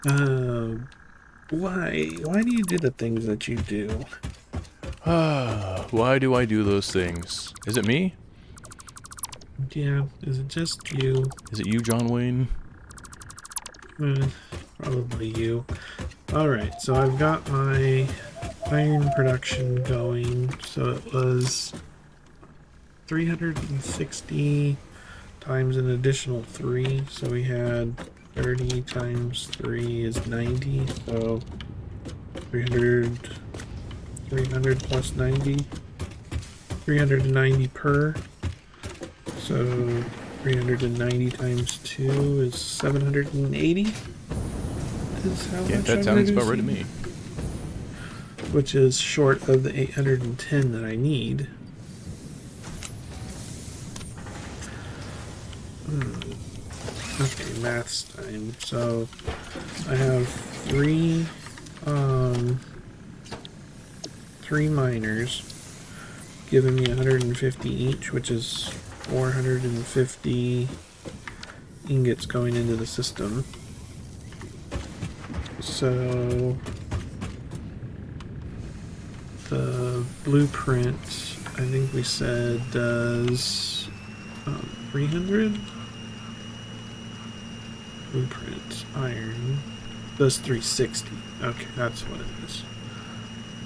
Uh, why do you do the things that you do? Why do I do those things? Is it me? Yeah, is it just you? Is it you, John Wayne? Uh, Probably you. Alright, so I've got my iron production going. So it was 360 times an additional 3. So we had 30 times 3 is 90. So 300, 300 plus 90. 390 per. So 390 times 2 is 780. Is how Yeah, much that I'm sounds about right to reducing. me. Which is short of the 810 that I need. Okay, maths time. So I have um, three miners giving me 150 each, which is 450 ingots going into the system. So the blueprint, I think we said, does 300. Blueprint iron does 360. Okay, that's what it is.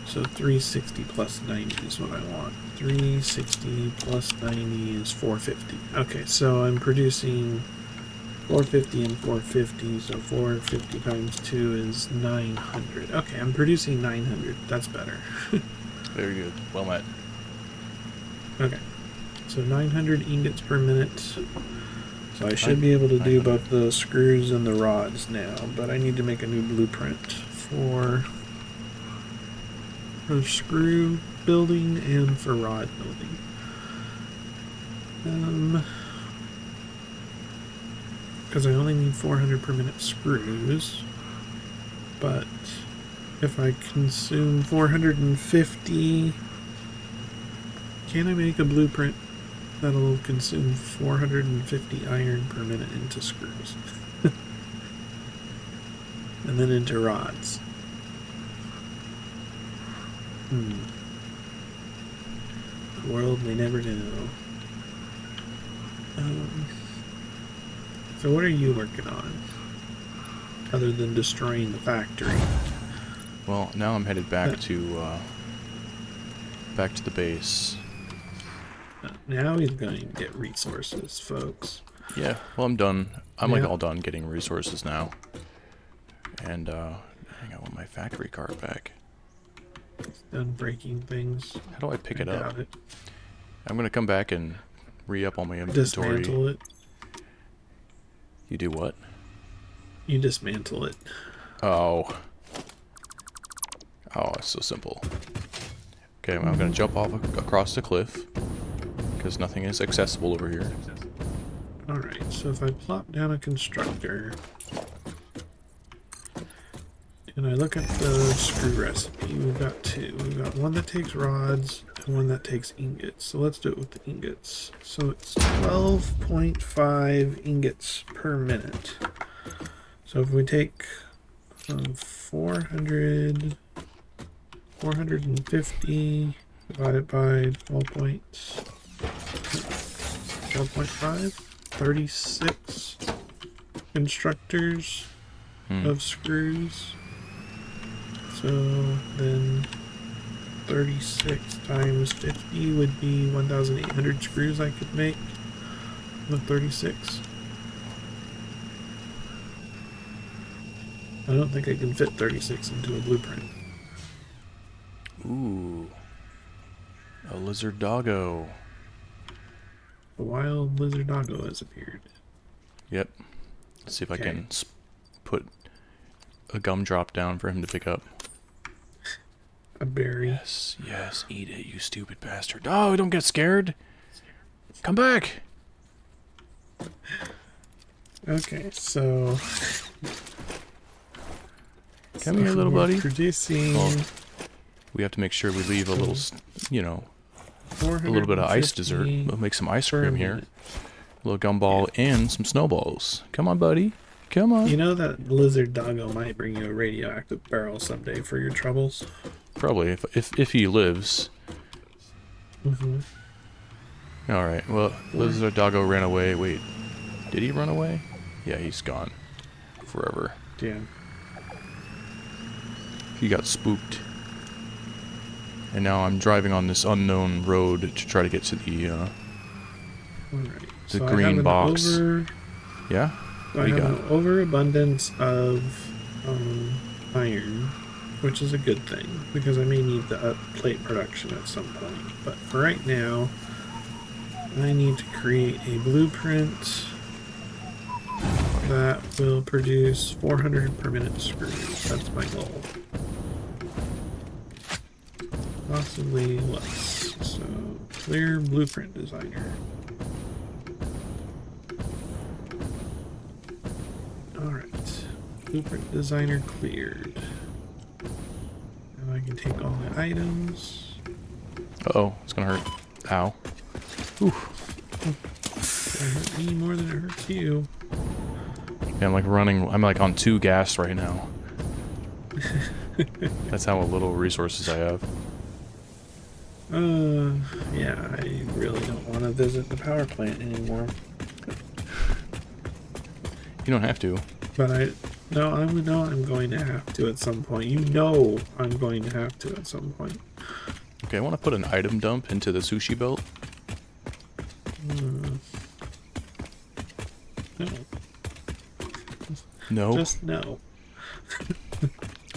So 360 plus 90 is what I want. 360 plus 90 is 450. Okay, so I'm producing 450 and 450, so 450 times 2 is 900. Okay, I'm producing 900. That's better. Very good. Well met. Okay, so 900 ingots per minute. So I should Nine, be able to do 900. both the screws and the rods now, but I need to make a new blueprint for screw building and for rod building. Because I only need 400 per minute screws, but if I consume 450, can I make a blueprint that'll consume 450 iron per minute into screws? And then into rods. The world may never know. So what are you working on? Other than destroying the factory? Well, now I'm headed back to the base. Now he's going to get resources, folks. Yeah, well, I'm done. I'm like Now, all done getting resources now. And hang on, I want my factory card back. done breaking things. How do I pick I it up? doubt it. I'm gonna come back and re-up all my inventory. Dismantle it. You do what? You dismantle it. Oh. Oh, it's so simple. Okay, I'm gonna jump off across the cliff because nothing is accessible over here. Alright, so if I plop down a constructor and I look at the screw recipe, we've got two. We've got one that takes rods and one that takes ingots. So let's do it with the ingots. So it's 12.5 ingots per minute. So if we take 450 divided by 12.5, 36 constructors of screws. So then 36 times 50 would be 1,800 screws I could make with 36. I don't think I can fit 36 into a blueprint. Ooh. A lizard doggo. A wild lizard doggo has appeared. Yep. Let's see if I Okay. can put a gumdrop down for him to pick up. A berry. Yes, yes, eat it, you stupid bastard. Oh, don't get scared. Come back. Okay, so Come here, little buddy. Producing Well, we have to make sure we leave a little, you know, a little bit of ice dessert. 450 We'll make some ice per cream here. minute. A little gumball and some snowballs. Come on, buddy. Come on. You know that lizard doggo might bring you a radioactive barrel someday for your troubles. Probably, if he lives. Mm-hmm. Alright, well, lizard doggo ran away. Wait, did he run away? Yeah, he's gone. Forever. Yeah. He got spooked. And now I'm driving on this unknown road to try to get to the Alright. the So green box. Yeah? I What do you have got? an overabundance of iron, which is a good thing, because I may need the plate production at some point. But for right now, I need to create a blueprint that will produce 400 per minute screws. That's my goal. Possibly less. So, clear blueprint designer. Alright. Blueprint designer cleared. Now I can take all the items. Uh-oh, it's gonna hurt. Ow. Ooh. It hurt me more than it hurts you. Yeah, I'm like running, I'm like on 2 gas right now. That's how little resources I have. Yeah, I really don't want to visit the power plant anymore. You don't have to. But I know I'm going to have to at some point. You know I'm going to have to at some point. Okay, I want to put an item dump into the sushi belt. No. No? Just no.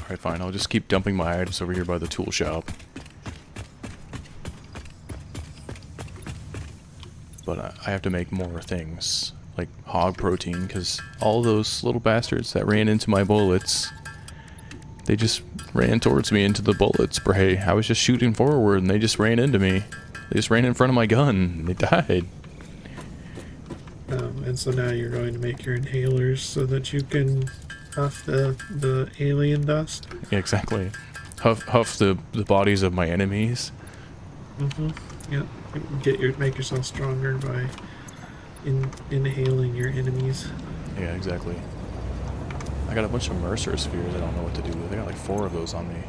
Alright, fine. I'll just keep dumping my items over here by the tool shop. But I have to make more things. Like hog protein, because all those little bastards that ran into my bullets, they just ran towards me into the bullet spray. I was just shooting forward and they just ran into me. They just ran in front of my gun and they died. And so now you're going to make your inhalers so that you can huff the alien dust. Yeah, exactly. Huff the bodies of my enemies. Yep. Make yourself stronger by inhaling your enemies. Yeah, exactly. I got a bunch of Mercer spheres I don't know what to do with. I got like 4 of those on me.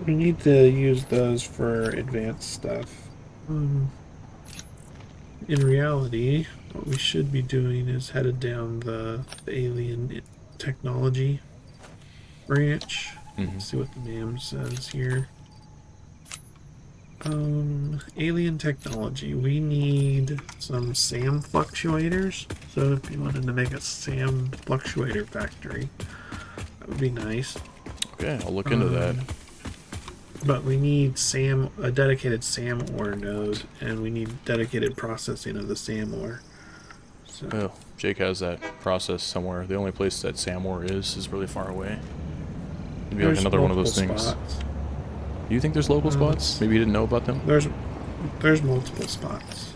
We need to use those for advanced stuff. In reality, what we should be doing is headed down the alien technology branch. Let's see what the name says here. Alien technology. We need some SAM fluctuators. So if you wanted to make a SAM fluctuator factory, that would be nice. Okay, I'll look into that. But we need a dedicated SAM ore node, and we need dedicated processing of the SAM ore. So, Oh, Jake has that process somewhere. The only place that Samor is really far away. It'd be like another one of those things. Spots. Do you think there's local spots? Maybe you didn't know about them? There's multiple spots.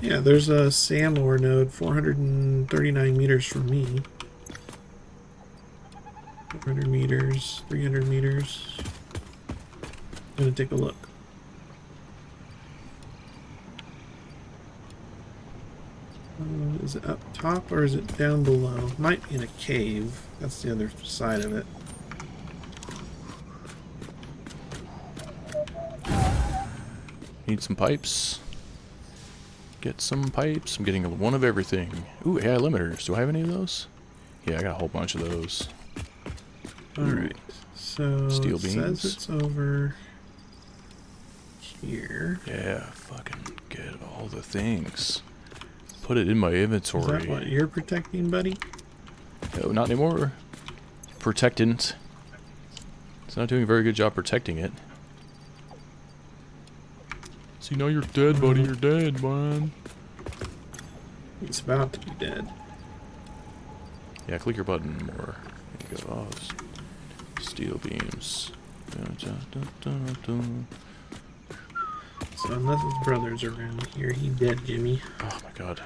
Yeah, there's a SAM ore node 439 meters from me. 400 meters, 300 meters. I'm gonna take a look. Is it up top or is it down below? Might be in a cave. That's the other side of it. Need some pipes. Get some pipes. I'm getting one of everything. Ooh, AI limiters. Do I have any of those? Yeah, I got a whole bunch of those. Alright, so Steel it beams. says it's over here. Yeah, fucking get all the things. Put it in my inventory. Is that what you're protecting, buddy? No, not anymore. Protectant. It's not doing a very good job protecting it. See, now you're dead, buddy. You're dead, man. It's about to be dead. Yeah, click your button more. There you go. Oh, steel beams. So unless his brother's around here, he dead, Jimmy. Oh my god.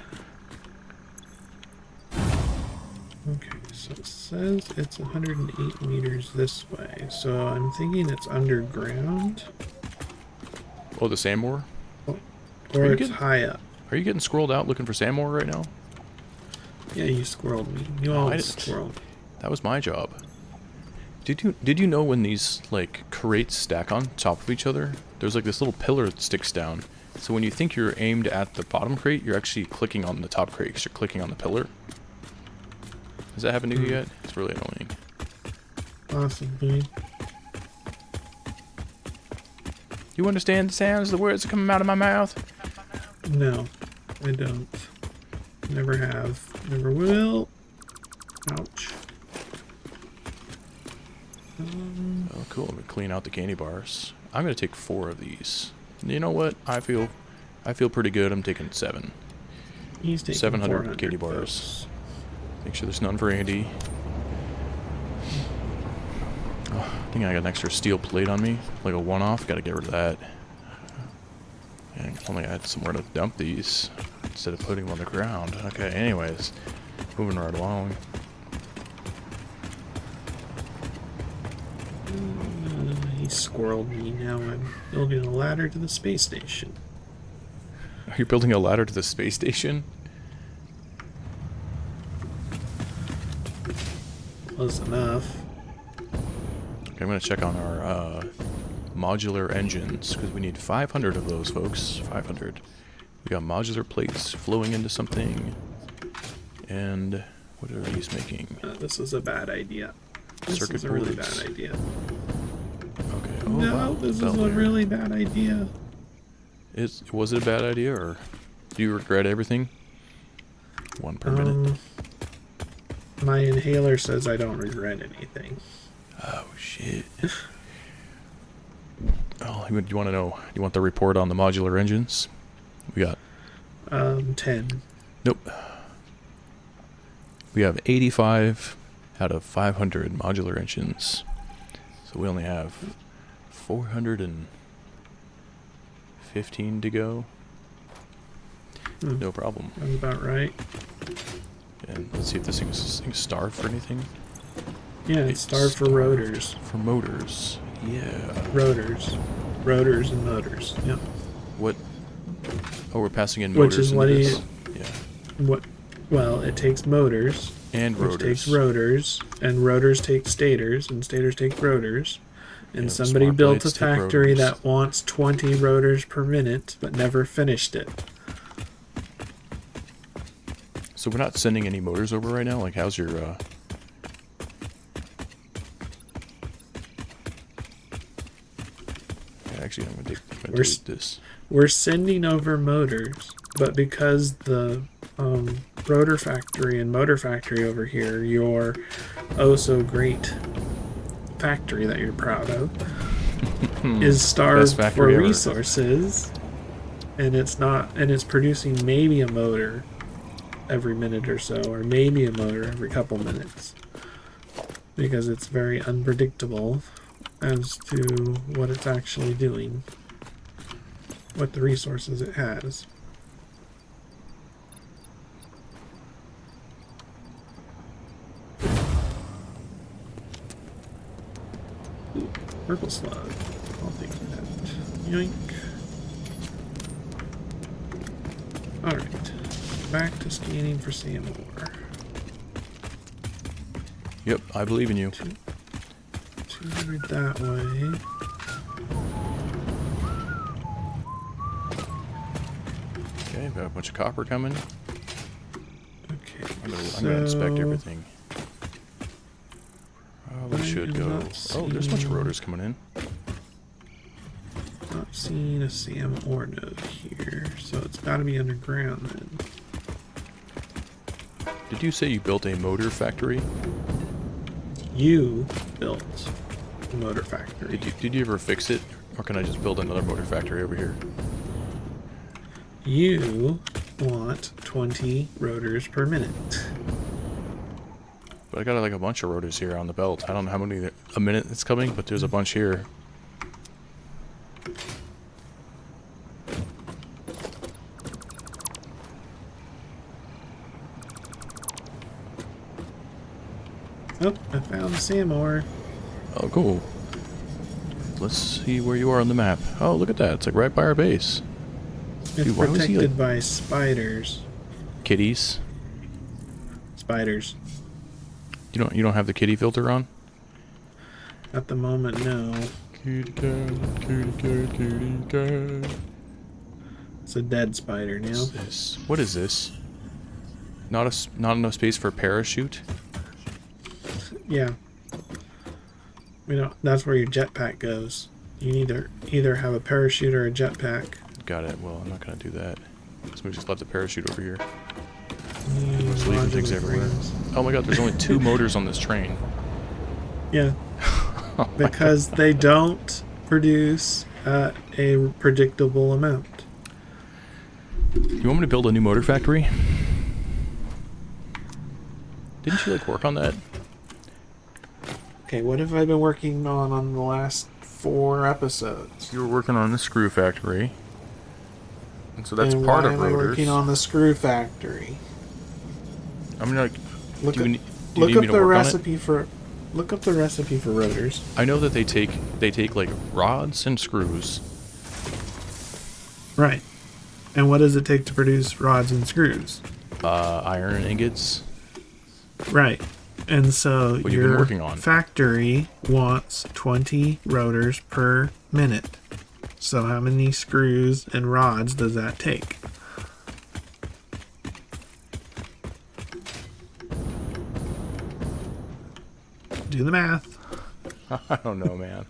Okay, so it says it's 108 meters this way. So I'm thinking it's underground. Oh, the sand ore? Or you it's getting- high up. Are you getting scrolled out looking for sand ore right now? Yeah, you squirreled me. You No, all I didn't. squirreled. That was my job. Did you know when these like crates stack on top of each other, there's like this little pillar that sticks down. So when you think you're aimed at the bottom crate, you're actually clicking on the top crate because you're clicking on the pillar. Has that happened to you yet? It's really annoying. Possibly. You understand the sounds of the words that come out of my mouth? No, I don't. Never have. Never will. Ouch. Oh, cool. I'm gonna clean out the candy bars. I'm gonna take 4 of these. You know what? I feel pretty good. I'm taking 7. He's taking 700 400 candy bars. folks. Make sure there's none for Andy. Oh, I think I got an extra steel plate on me, like a one-off. Got to get rid of that. And only I had somewhere to dump these instead of putting them on the ground. Okay. Anyways, moving right along. He squirreled me. Now I'm building a ladder to the space station. Are you building a ladder to the space station? Close enough. Okay, I'm gonna check on our modular engines because we need 500 of those, folks. 500. We got modular plates flowing into something. And what are these making? This is a bad idea. This Circuit is a really boards. bad idea. Okay. Oh, No, wow. this is Bell a there. really bad idea. Was it a bad idea, or do you regret everything? 1 per minute. My inhaler says I don't regret anything. Oh shit. Oh, you want to know? You want the report on the modular engines? We got 10. nope. We have 85 out of 500 modular engines, so we only have 415 to go. No problem. That's about right. And let's see if this thing's starved for anything. Yeah, it's starved for rotors. For motors. Yeah. Rotors. Rotors and motors. Yep. What? Oh, we're passing in Which motors is what into he- this. Yeah. What? Well, it takes motors, And which rotors. takes rotors, and rotors take stators, and stators take rotors. And Yep, somebody smart built a plates take factory rotors. that wants 20 rotors per minute, but never finished it. So we're not sending any motors over right now? Like, how's your, Yeah, actually, I'm gonna We're take this. We're sending over motors, but because the rotor factory and motor factory over here, your oh so great factory that you're proud of, is starved Best for factory ever. resources, and it's producing maybe a motor every minute or so, or maybe a motor every couple minutes, because it's very unpredictable as to what it's actually doing, what the resources it has. Ooh, purple slug. I'll take that. Yoink. Alright. Back to scanning for Sam ore. Yep, I believe in you. 200 that way. Okay, got a bunch of copper coming. Okay. I'm gonna inspect everything. Probably I should am go. not Oh, there's a bunch of seeing- rotors coming in. Not seeing a Sam ore node here, so it's got to be underground then. Did you say you built a motor factory? You built the motor factory. Did you ever fix it, or can I just build another motor factory over here? You want 20 rotors per minute. But I got like a bunch of rotors here on the belt. I don't know how many a minute it's coming, but there's a bunch here. Oh, I found the Sam ore. Oh, cool. Let's see where you are on the map. Oh, look at that. It's like right by our base. It's Dude, why was he, protected like- by spiders. Kitties. spiders. You don't have the kitty filter on? At the moment, no. Kitty cat, kitty cat, kitty cat. It's a dead spider now. What's this? What is this? Not enough space for a parachute? Yeah. We don't. That's where your jetpack goes. You need to either have a parachute or a jetpack. Got it. Well, I'm not gonna do that. So we just left the parachute over here. Just leaving things everywhere. Oh my god, there's only 2 motors on this train. Yeah. Oh Because they don't produce at a predictable amount. You want me to build a new motor factory? Didn't you like work on that? Okay, what have I been working on the last 4 episodes? You were working on the screw factory. And so that's and part why of am I rotors. working on the screw factory? I mean, like, Look do you up, need look me up to the work recipe for. Look up the recipe for rotors. on it? I know that they take like rods and screws. Right. And what does it take to produce rods and screws? Iron ingots. Right. And so What you've been your working on. factory wants 20 rotors per minute. So how many screws and rods does that take? Do the math. I don't know, man.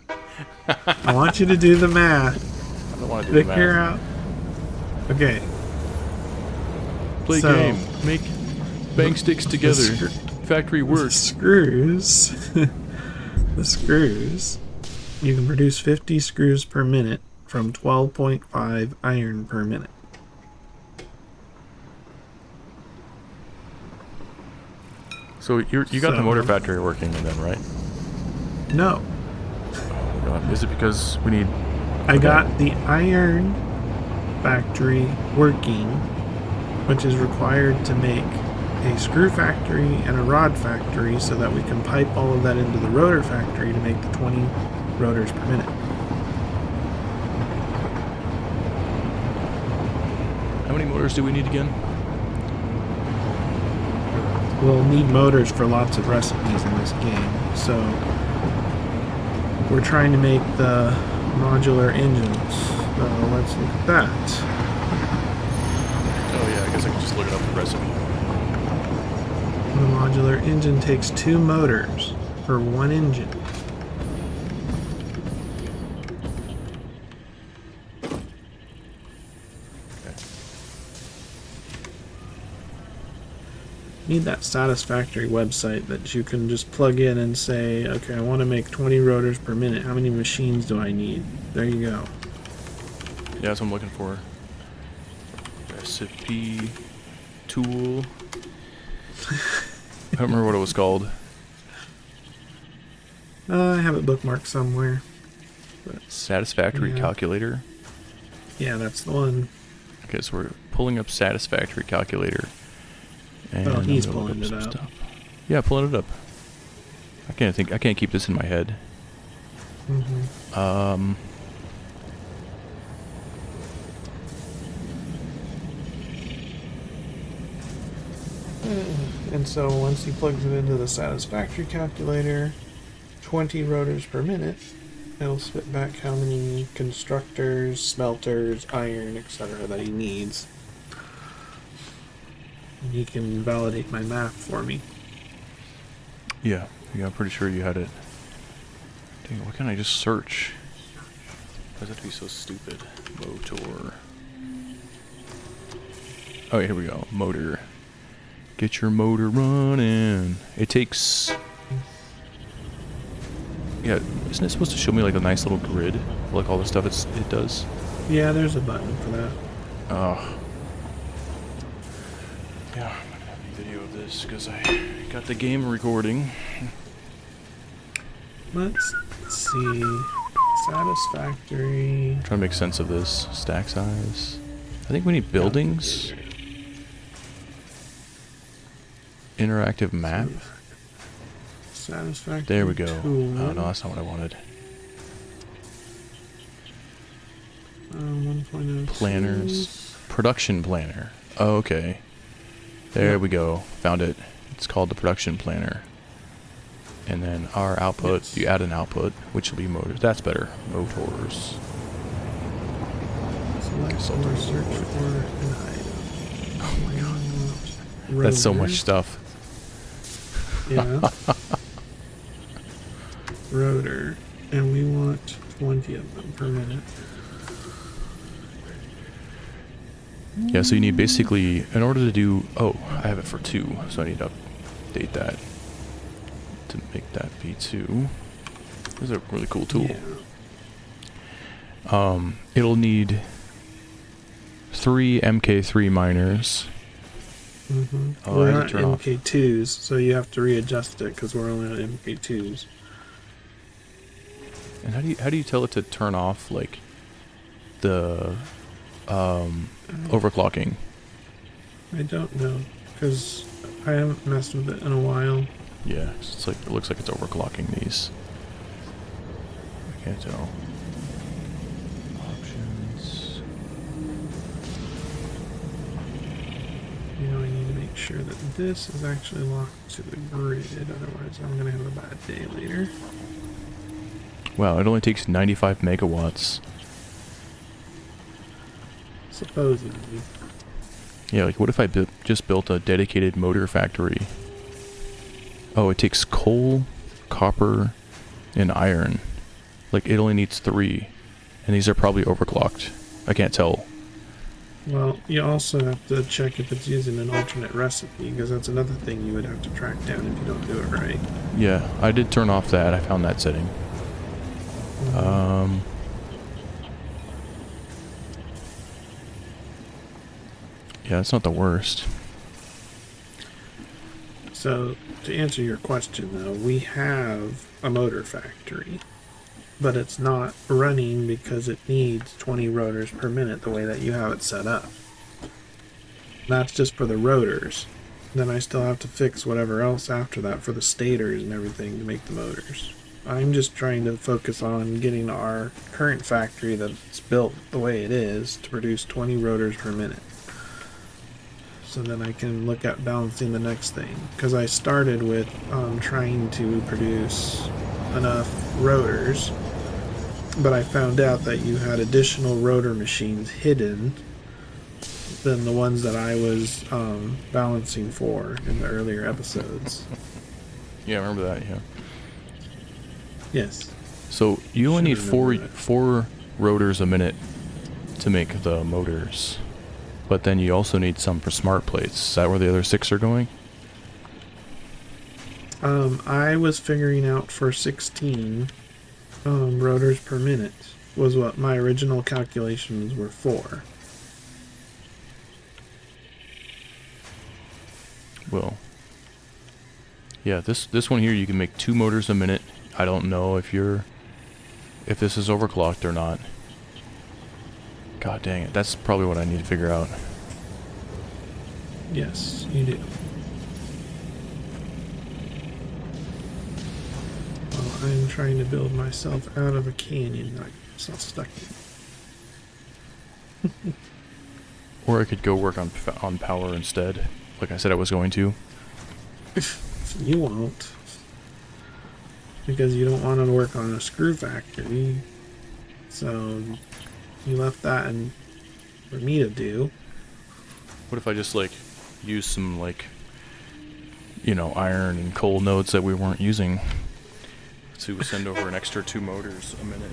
I want you to do the math. I don't want to do the Figure math. out. Okay. Play So, game. Make bang sticks together. Factory The works. screws. The screws. You can produce 50 screws per minute from 12.5 iron per minute. So you got the motor factory working then, right? No. Oh my god. Is it because we need... I got the iron factory working, which is required to make a screw factory and a rod factory so that we can pipe all of that into the rotor factory to make the 20 rotors per minute. How many motors do we need again? We'll need motors for lots of recipes in this game, so we're trying to make the modular engines. So let's look at that. Oh yeah, I guess I can just look it up the recipe. The modular engine takes 2 motors for 1 engine. Need that Satisfactory website that you can just plug in and say, okay, I want to make 20 rotors per minute. How many machines do I need? There you go. Yeah, that's what I'm looking for. Recipe tool. I don't remember what it was called. I have it bookmarked somewhere. Satisfactory Yeah. calculator. Yeah, that's the one. Okay, so we're pulling up Satisfactory calculator. And Oh, I'm he's gonna look pulling it some up. stuff. Yeah, pulling it up. I can't keep this in my head. Mm-hmm. And so once he plugs it into the Satisfactory calculator, 20 rotors per minute, it'll spit back how many constructors, smelters, iron, etc. that he needs. And he can validate my math for me. Yeah, I'm pretty sure you had it. Dang, why can't I just search? Why does that have to be so stupid? Motor. Oh, here we go. Motor. Get your motor running. It takes... Yeah, isn't it supposed to show me like a nice little grid of like all the stuff it does? Yeah, there's a button for that. Oh. Yeah, I'm not gonna have any video of this because I got the game recording. Let's see. Satisfactory. Trying to make sense of this. Stack size. I think we need buildings. Interactive map. Satisfactory. There we go. Tool. Oh no, that's not what I wanted. 1.02. Planners. Production planner. Oh, okay. There Yep. we go. Found it. It's called the production planner. And then our output, Yes. you add an output, which will be motors. That's better. Motors. Select Consult or on search board. for an item. Oh my god. Rotor. That's so much stuff. Yeah. Rotor. And we want 20 of them per minute. Yeah, so you need basically, in order to do, oh, I have it for 2, so I need to update that to make that be 2. This is a really cool tool. Yeah. It'll need 3 MK3 miners. Mm-hmm. Oh, I We're had to not turn off. MK2s, so you have to readjust it because we're only on MK2s. And how do you tell it to turn off like the overclocking? I don't know because I haven't messed with it in a while. Yeah, it's like it looks like it's overclocking these. I can't tell. Options. You know, I need to make sure that this is actually locked to the grid, otherwise I'm going to have a bad day later. Wow, it only takes 95 megawatts. Supposedly. Yeah, like what if I just built a dedicated motor factory? Oh, it takes coal, copper, and iron. Like it only needs 3. And these are probably overclocked. I can't tell. Well, you also have to check if it's using an alternate recipe, because that's another thing you would have to track down if you don't do it right. Yeah, I did turn off that. I found that setting. Yeah, it's not the worst. So, to answer your question though, we have a motor factory, but it's not running because it needs 20 rotors per minute the way that you have it set up. That's just for the rotors. Then I still have to fix whatever else after that for the stators and everything to make the motors. I'm just trying to focus on getting our current factory that's built the way it is to produce 20 rotors per minute. So then I can look at balancing the next thing. Because I started with trying to produce enough rotors, but I found out that you had additional rotor machines hidden than the ones that I was balancing for in the earlier episodes. Yeah, I remember that, yeah. Yes. So you only need Should four remember that. 4 rotors a minute to make the motors. But then you also need some for smart plates. Is that where the other 6 are going? I was figuring out for 16 rotors per minute was what my original calculations were for. Well, yeah, this one here you can make 2 motors a minute. I don't know if this is overclocked or not. God dang it, that's probably what I need to figure out. Yes, you do. Well, I'm trying to build myself out of a canyon that I'm so stuck in. Or I could go work on power instead, like I said I was going to. You won't. Because you don't want to work on a screw factory. So you left that for me to do. What if I just like use some like, you know, iron and coal nodes that we weren't using to send over an extra 2 motors a minute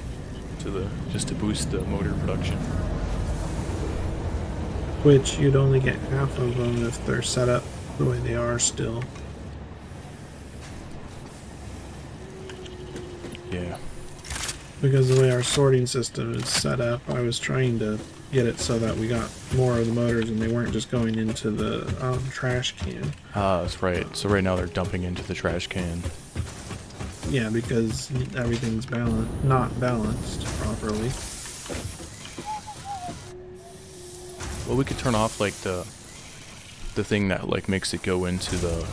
to just to boost the motor production? Which you'd only get half of them if they're set up the way they are still. Yeah. Because the way our sorting system is set up, I was trying to get it so that we got more of the motors and they weren't just going into the trash can. Ah, that's right. So right now they're dumping into the trash can. Yeah, because everything's not balanced properly. Well, we could turn off like the thing that like makes it go into the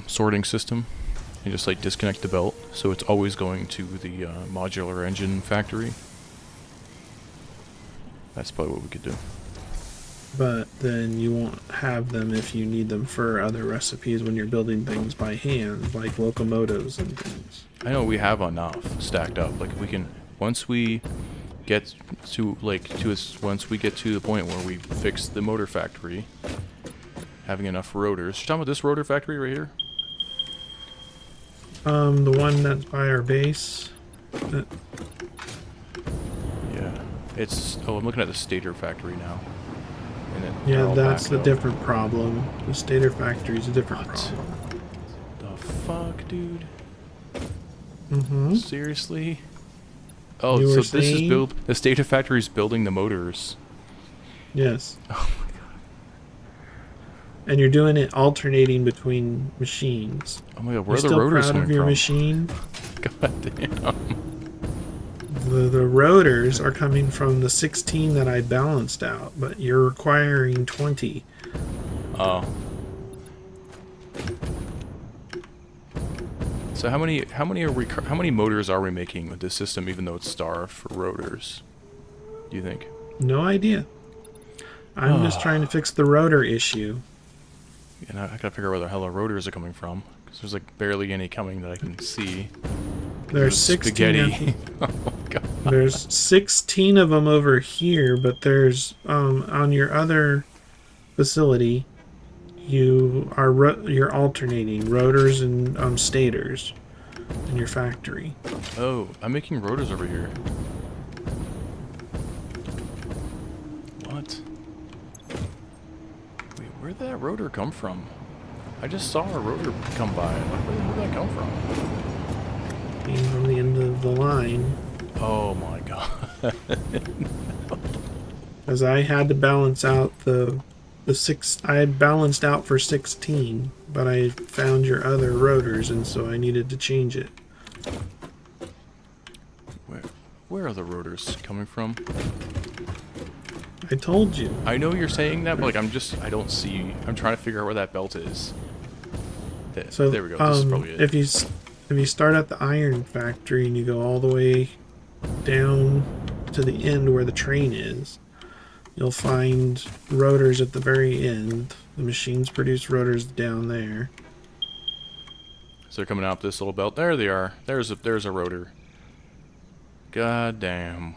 sorting system and just like disconnect the belt so it's always going to the modular engine factory. That's probably what we could do. but then you won't have them if you need them for other recipes when you're building things by hand, like locomotives and things. I know we have enough stacked up. Like we can, once we get to once we get to the point where we fix the motor factory, having enough rotors. You're talking about this rotor factory right here? The one that's by our base. Yeah. It's, oh, I'm looking at the stator factory now. And Yeah, that's a different problem. The stator factory is a different What? problem. The fuck, dude? Mm-hmm. Seriously? Oh, You so were this is saying? the stator factory is building the motors. Yes. Oh my And you're doing it alternating between machines. god. Oh my god, where You're are the still rotors proud coming of your from? machine. God damn. The rotors are coming from the 16 that I balanced out, but you're requiring 20. Oh. So how many motors are we making with this system, even though it's starved for rotors? Do you think? No idea. I'm just trying to fix the rotor issue. And I gotta figure out where the hell the rotors are coming from, because there's like barely any coming that I can see. There's 16 spaghetti. Oh my god. There's 16 of them over here, but there's on your other facility, you're alternating rotors and stators in your factory. Oh, I'm making rotors over here. What? Wait, where'd that rotor come from? I just saw a rotor come by. Like, where the hell did that come from? Came from the end of the line. Oh my god. As I had to balance out the six, I had balanced out for 16, but I found your other rotors, and so I needed to change it. Where are the rotors coming from? I told you. I know you're saying that, but like I don't see. I'm trying to figure out where that belt is. So there we go. This is probably it. If you start at the iron factory and you go all the way down to the end where the train is, you'll find rotors at the very end. The machines produce rotors down there. So they're coming out this little belt. There they are. There's a rotor. God damn.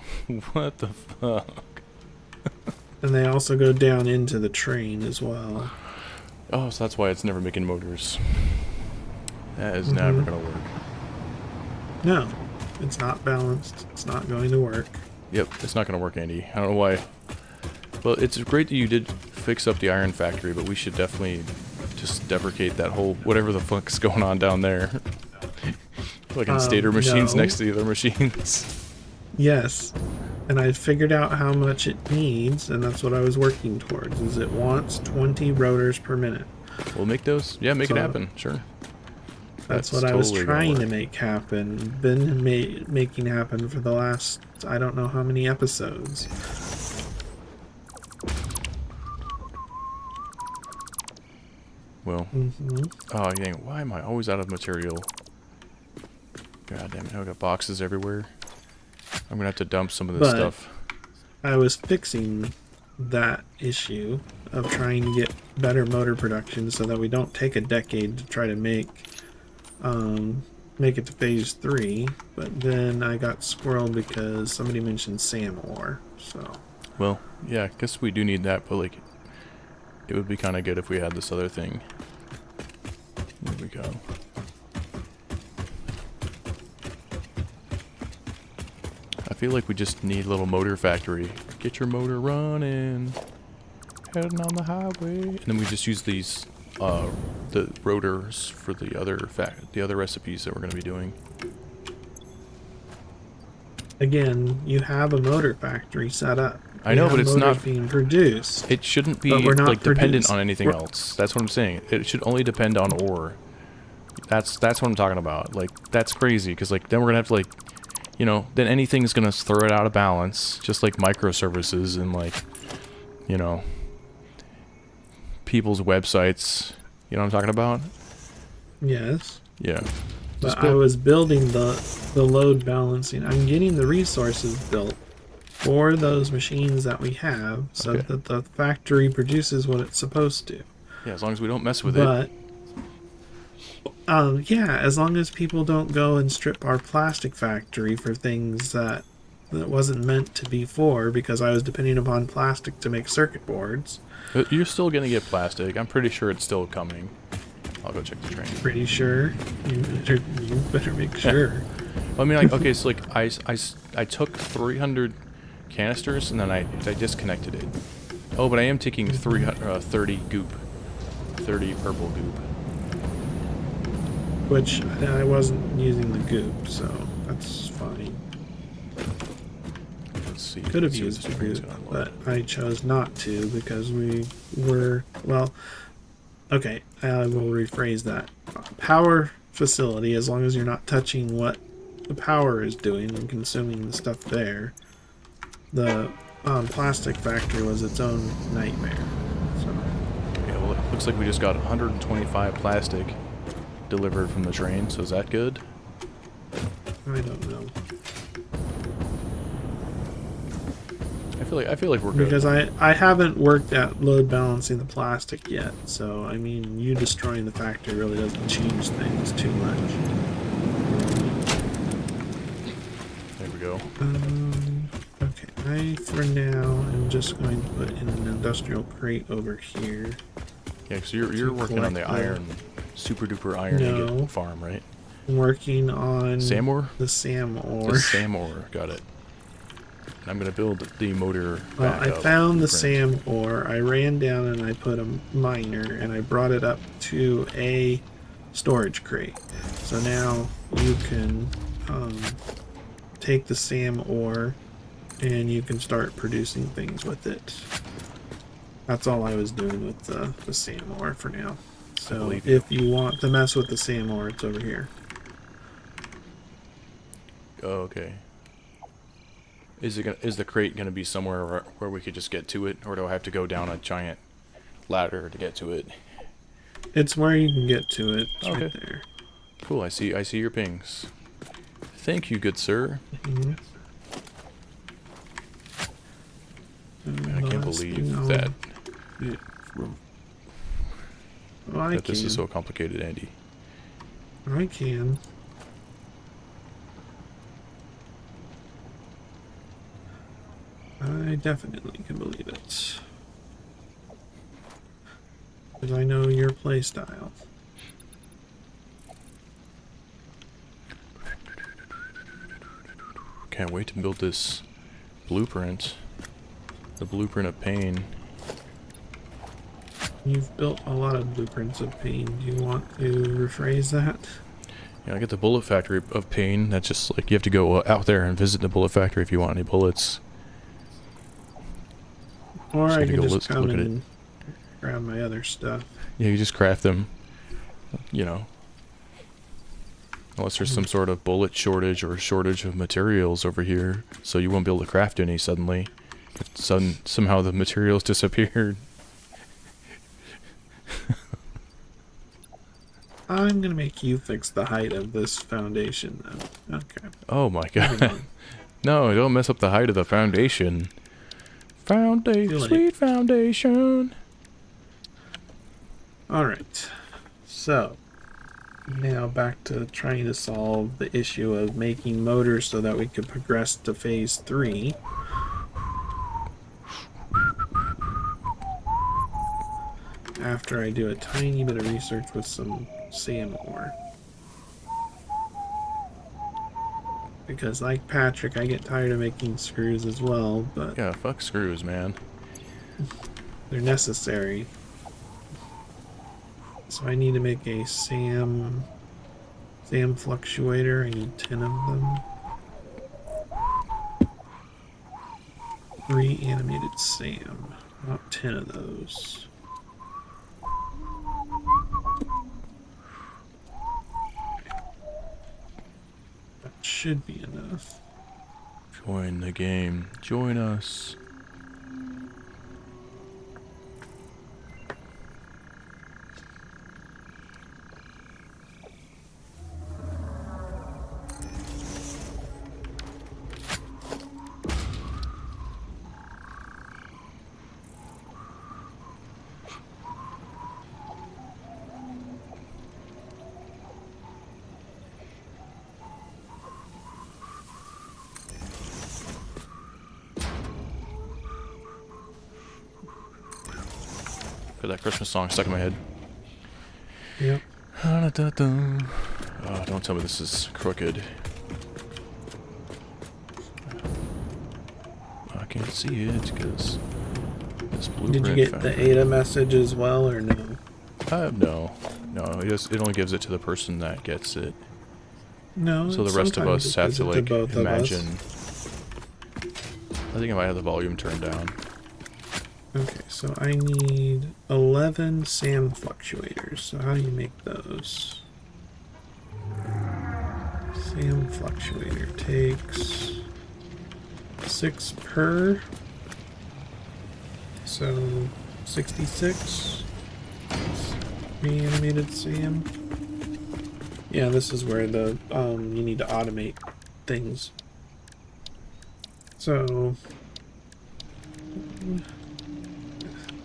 What the fuck? And they also go down into the train as well. Oh, so that's why it's never making motors. That is never gonna work. No, it's not balanced. It's not going to work. Yep, it's not gonna work, Andy. I don't know why. Well, it's great that you did fix up the iron factory, but we should definitely just deprecate that whole whatever the fuck's going on down there. Like in stator machines no. next to the other machines. Yes. And I figured out how much it needs, and that's what I was working towards, is it wants 20 rotors per minute. We'll make those. Yeah, make it happen. Sure. That's what I was trying to make happen. Been making happen for the last, I don't know how many episodes. Well. Oh, dang. Why am I always out of material? God damn it. Now I got boxes everywhere. I'm gonna have to dump some of this stuff. I was fixing that issue of trying to get better motor production so that we don't take a decade to try to make it to phase 3, but then I got squirreled because somebody mentioned SAM ore, so. Well, yeah, I guess we do need that, but like, it would be kind of good if we had this other thing. There we go. I feel like we just need a little motor factory. Get your motor running. Heading on the highway. And then we just use these, the rotors for the other recipes that we're going to be doing. Again, you have a motor factory set up. I know, but it's not being produced. It shouldn't be like dependent on anything else. That's what I'm saying. It should only depend on ore. That's what I'm talking about. Like, that's crazy, because like then we're gonna have to like, you know, then anything's gonna throw it out of balance, just like microservices and like, you know, people's websites. You know what I'm talking about? Yes. Yeah. But I was building the load balancing. I'm getting the resources built. for those machines that we have so Okay. that the factory produces what it's supposed to. Yeah, as long as we don't mess with But yeah, as long as people don't go and strip our plastic factory for things that wasn't meant to be for, because I was depending upon plastic to make circuit boards. it. You're still gonna get plastic. I'm pretty sure it's still coming. I'll go check the train. Pretty sure. You better make sure. I mean, like, okay, so like I took 300 canisters and then I disconnected it. Oh, but I am taking 30 goop, 30 purple goop. Which I wasn't using the goop, so that's fine. Let's see. Could have let's see what used this the train's goop, gonna load. but I chose not to because we were, well, okay, I will rephrase that. Power facility, as long as you're not touching what the power is doing and consuming the stuff there. The plastic factory was its own nightmare. So Yeah, well, it looks like we just got 125 plastic delivered from the train. So is that good? I don't know. I feel like we're good. Because I haven't worked at load balancing the plastic yet, so I mean, you destroying the factory really doesn't change things too much. There we go. Okay, I for now am just going to put in an industrial crate over here. Yeah, because you're working on the collect iron, super duper iron No. ingot farm, right? I'm working on Sam ore? the Sam ore. The Sam ore, got it. I'm gonna build the motor Well, back I up. found the print. Sam ore. I ran down and I put a miner and I brought it up to a storage crate. So now you can take the Sam ore and you can start producing things with it. That's all I was doing with the Sam ore for now. So believe you. if you want to mess with the Sam ore, it's over here. Oh, okay. Is the crate gonna be somewhere where we could just get to it, or do I have to go down a giant ladder to get to it? It's where you can get to it. It's right Okay. there. Cool. I see your pings. Thank you, good sir. Mhm. I can't believe that Oh, I that this can. is so complicated, Andy. I can. I definitely can believe it. Because I know your playstyle. Can't wait to build this blueprint. The blueprint of pain. You've built a lot of blueprints of pain. Do you want to rephrase that? Yeah, I get the bullet factory of pain. That's just like you have to go out there and visit the bullet factory if you want any bullets. Or Just I gotta can go just look come at it. and grab my other stuff. Yeah, you just craft them. You know. Unless there's some sort of bullet shortage or shortage of materials over here, so you won't be able to craft any suddenly. If somehow the materials disappeared. I'm gonna make you fix the height of this foundation, though. Okay. Oh my Moving god. on. No, don't mess up the height of the foundation. Foundation, Too late. sweet foundation. Alright. So, now back to trying to solve the issue of making motors so that we could progress to phase 3. After I do a tiny bit of research with some Sam ore. Because like Patrick, I get tired of making screws as well, but Yeah, fuck screws, man. they're necessary. So I need to make a Sam fluctuator. I need 10 of them. 3 animated Sam. About 10 of those. That should be enough. Join the game. Join us. Got that Christmas song stuck in my head. Yep. Oh, don't tell me this is crooked. I can't see it because this blueprint. Did you get the Ada message as well, or no? No. It only gives it to the person that gets it. No. So the rest of us have to like imagine. I think I might have the volume turned down. Okay, so I need 11 SAM fluctuators. So how do you make those? SAM fluctuator takes 6 per. So 66. Reanimated SAM. Yeah, this is where the you need to automate things. So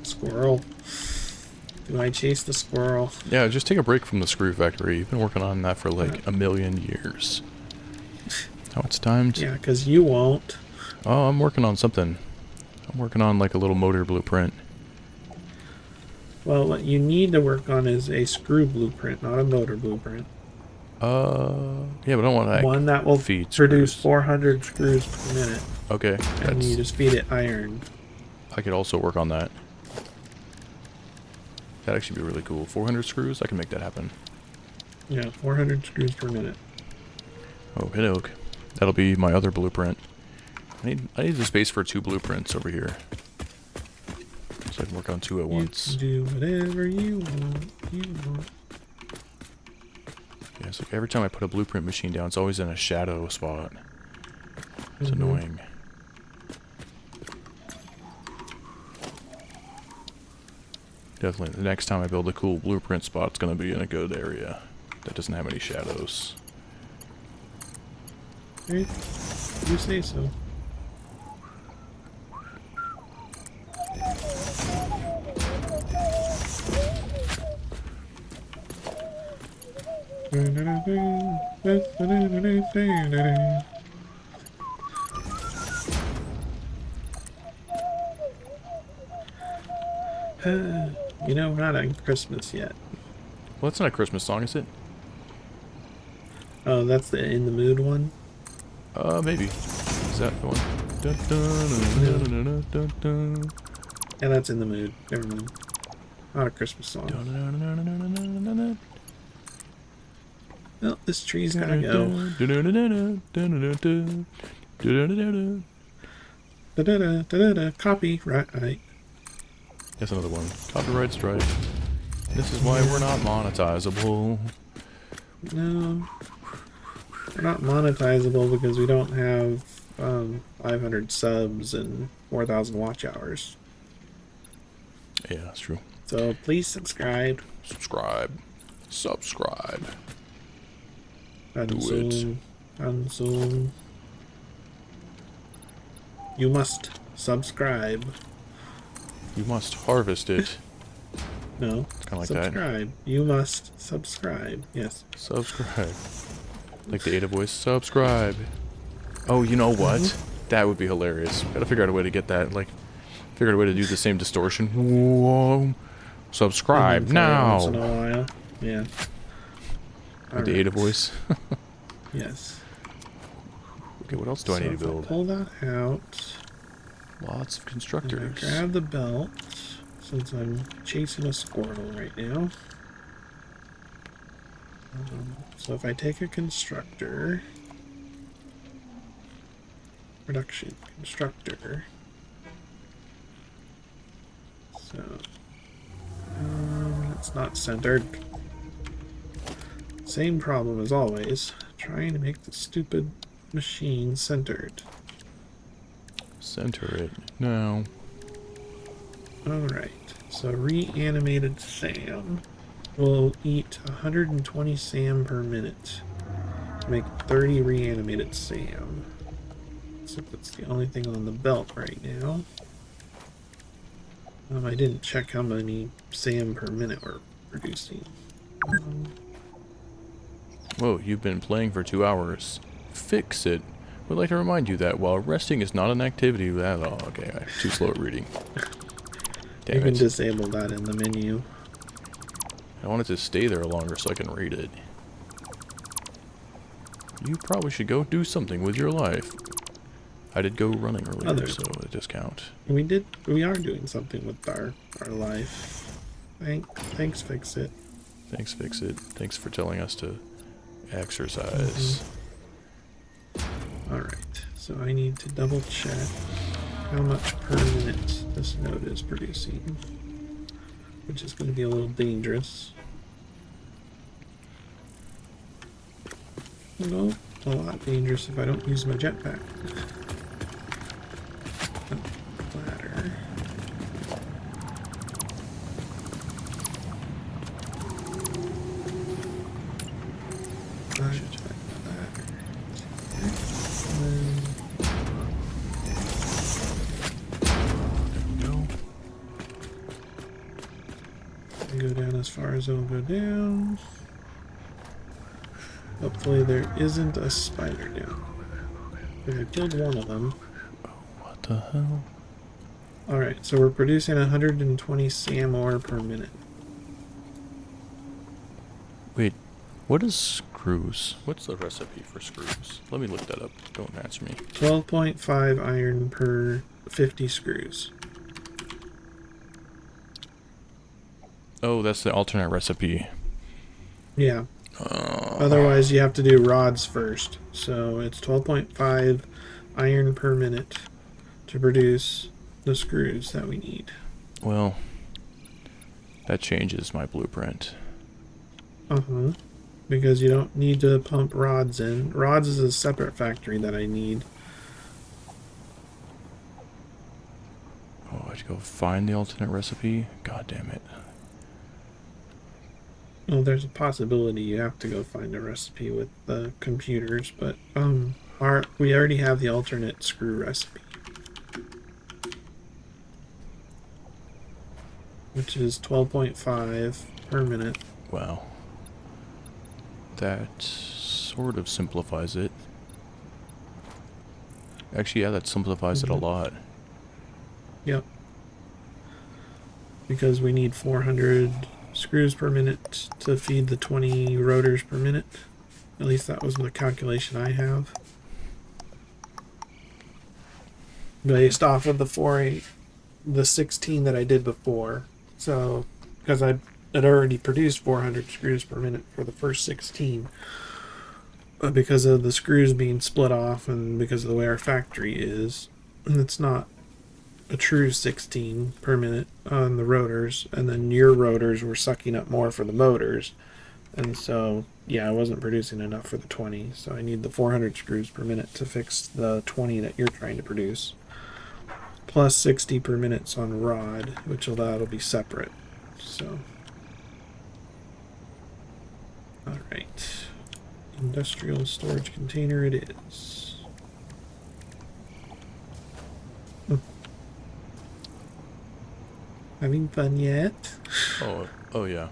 squirrel. Do I chase the squirrel? Yeah, just take a break from the Screw Factory. You've been working on that for like a million years. Now it's time to... Yeah, because you won't. Oh, I'm working on something. I'm working on like a little motor blueprint. Well, what you need to work on is a screw blueprint, not a motor blueprint. Yeah, but I don't want to one that will feed produce screws. 400 screws per minute. Okay, And you just feed it iron. I could also work on that. That'd actually be really cool. 400 screws? I can make that happen. Yeah, 400 screws per minute. Okay, doke. That'll be my other blueprint. I need the space for 2 blueprints over here. So I can work on 2 at once. You can do whatever you want. Yeah, so every time I put a blueprint machine down, it's always in a shadow spot. It's annoying. Definitely, the next time I build a cool blueprint spot, it's going to be in a good area that doesn't have any shadows. Hey, you say so. You know, we're not on Christmas yet. Well, that's not a Christmas song, is it? Oh, that's the In the Mood one? Maybe. Is that the one? Dun, dun, dun, dun, dun, dun, dun. Yeah, that's In the Mood. Never mind. Not a Christmas song. Dun, dun, dun, dun, dun, dun, dun, dun. Well, this tree's gotta go. Da-da-da, copy, right. That's another one. Copyright strike. This is why we're not monetizable. No. We're not monetizable because we don't have 500 subs and 4,000 watch hours. Yeah, that's true. So please subscribe. Subscribe. Consume. You must subscribe. You must harvest it. No. It's kind of like subscribe. that. You must subscribe. Yes. Subscribe. Like the Ada voice. Subscribe. Oh, you know what? That would be hilarious. Gotta figure out a way to get that. Like, figure out a way to do the same distortion. Whoa. Subscribe now. Once in a while. Yeah. With the Ada voice. Yes. Okay, what else do I need to build? Pull that out. Lots of constructors. Grab the belt, since I'm chasing a Squirrel right now. So if I take a constructor, production constructor, so it's not centered. Same problem as always, trying to make the stupid machine centered. Center it now. Alright, so reanimated SAM will eat 120 SAM per minute to make 30 reanimated SAM. So that's the only thing on the belt right now. I didn't check how many SAM per minute we're producing. Whoa, you've been playing for 2 hours. Fix it. Would like to remind you that while resting is not an activity that... Oh, okay, I'm too slow at reading. Damn You can it. disable that in the menu. I want it to stay there longer so I can read it. You probably should go do something with your life. I did go running earlier, so it does count. We are doing something with our life. Thanks, fix it. Thanks, Fix It. Thanks for telling us to exercise. Alright, so I need to double check how much per minute this node is producing, which is going to be a little dangerous. No, a lot dangerous if I don't use my jetpack. Ladder. Go down as far as it'll go down. Hopefully there isn't a spider down. I killed one of them. What the hell? Alright, so we're producing 120 SAM ore per minute. Wait, what is screws? What's the recipe for screws? Let me look that up. Don't answer me. 12.5 iron per 50 screws. Oh, that's the alternate recipe. Yeah. Otherwise, you have to do rods first. So it's 12.5 iron per minute to produce the screws that we need. Well, that changes my blueprint. Because you don't need to pump rods in. Rods is a separate factory that I need. Oh, I have to go find the alternate recipe? God damn it. Well, there's a possibility you have to go find a recipe with the computers, but we already have the alternate screw recipe, which is 12.5 per minute. Wow. That sort of simplifies it. Actually, yeah, that simplifies it a lot. Yep. Because we need 400 screws per minute to feed the 20 rotors per minute. At least that was the calculation I have. Based off of the 16 that I did before. So, because I had already produced 400 screws per minute for the first 16. But because of the screws being split off and because of the way our factory is, it's not a true 16 per minute on the rotors, and then your rotors were sucking up more for the motors, and so yeah, I wasn't producing enough for the 20, so I need the 400 screws per minute to fix the 20 that you're trying to produce, plus 60 per minute on rod, which that'll be separate. So all right, industrial storage container it is. Having fun yet? Oh yeah.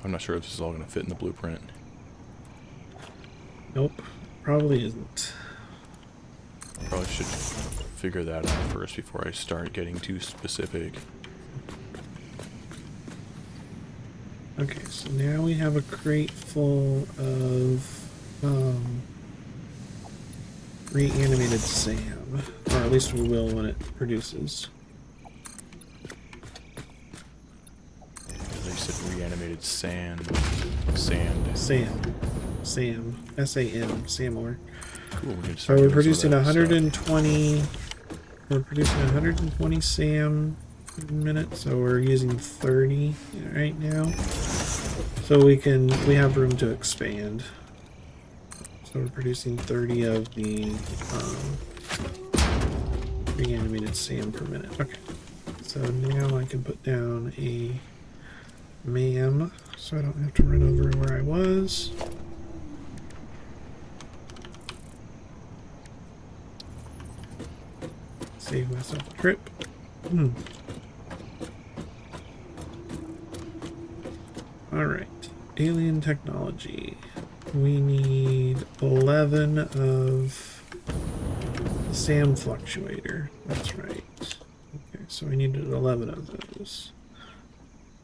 I'm not sure if this is all going to fit in the blueprint. Nope, probably isn't. Probably should figure that out first before I start getting too specific. Okay, so now we have a crate full of reanimated SAM, or at least we will when it produces. They said reanimated sand. SAM. S-A-M. SAM ore. Cool. We can So we're producing 120. We're producing 120 SAM per minute, so we're using 30 right now. So we have room to expand. So we're producing 30 of the reanimated SAM per minute. Okay. So now I can put down a MAM so I don't have to run over where I was. Save myself a trip. Alright. Alien technology. We need 11 of the SAM fluctuator. That's right. so I needed 11 of those.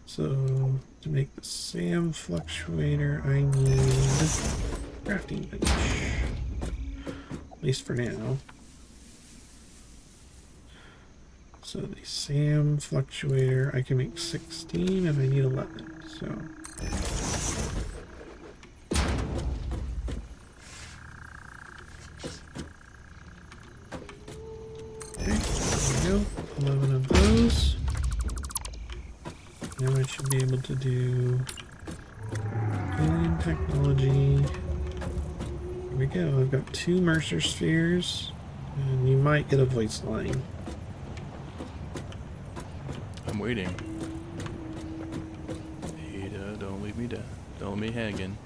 So to make the SAM fluctuator, I need crafting bench. At least for now. So the SAM fluctuator, I can make 16 and I need 11. So okay, there we go. 11 of those. Now I should be able to do alien technology. Here we go. I've got 2 Mercer spheres, and you might get a voice line. I'm waiting. Ada, don't leave me down. Don't leave me hanging.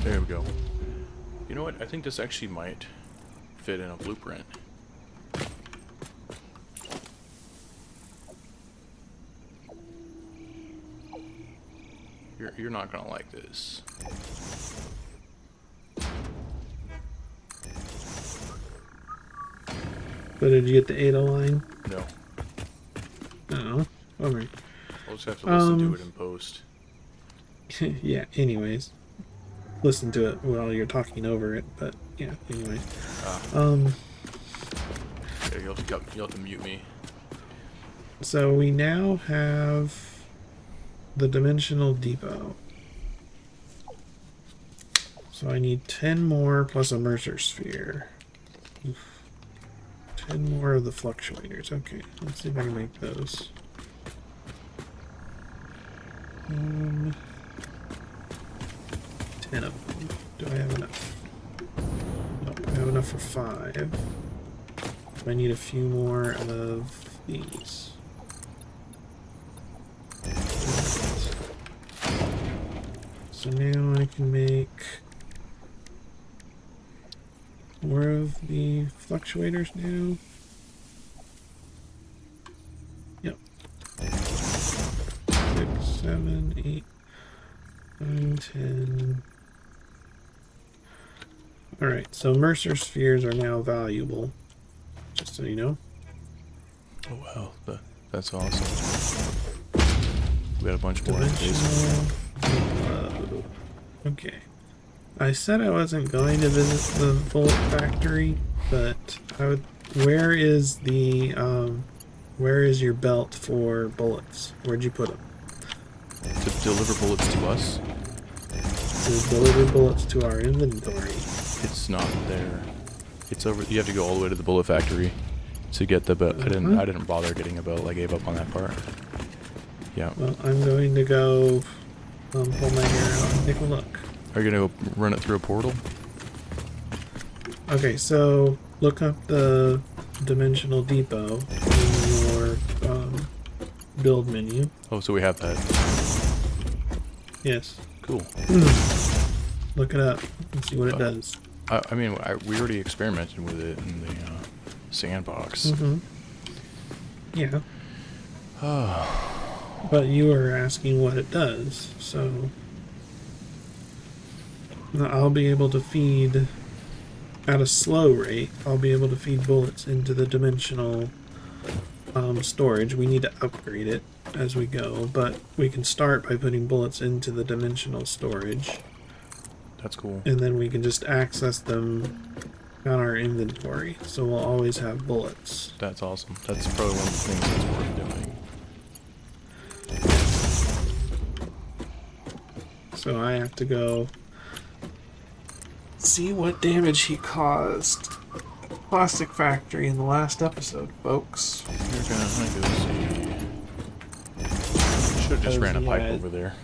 There we go. You know what? I think this actually might fit in a blueprint. You're not gonna like this. But did you get the Ada line? No. Oh, bummer. We'll just have to listen to it in post. Yeah, anyways. Listen to it while you're talking over it, but yeah, anyways. Yeah, you'll have to mute me. So we now have the dimensional depot. So I need 10 more plus a Mercer sphere. Oof. 10 more of the fluctuators. Okay, let's see if I can make those. 10 of them. Do I have enough? Nope, I have enough for 5. I need a few more of these. So now I can make more of the fluctuators now. Yep. 6, 7, 8, 9, 10. Alright, so Mercer spheres are now valuable. Just so you know. Oh wow, that's awesome. We got a bunch more. Okay. I said I wasn't going to visit the bullet factory, but I would. Where is the where is your belt for bullets? Where'd you put them? To deliver bullets to us? To deliver bullets to our inventory. It's not there. It's over. You have to go all the way to the bullet factory to get the belt. I didn't bother getting a belt. I gave up on that part. Yeah. Well, I'm going to go pull my hair out and take a look. Are you gonna go run it through a portal? Okay, so look up the dimensional depot in your build menu. Oh, so we have that. Yes. Cool. Look it up and see what it does. I mean, we already experimented with it in the sandbox. Mm-hmm. Yeah. But you were asking what it does, so I'll be able to feed at a slow rate. I'll be able to feed bullets into the dimensional storage. We need to upgrade it as we go, but we can start by putting bullets into the dimensional storage. That's cool. And then we can just access them on our inventory, so we'll always have bullets. That's awesome. That's probably one of the things that's worth doing. So I have to go see what damage he caused at the plastic factory in the last episode, folks. You're gonna go see. Should have just ran a pipe over there.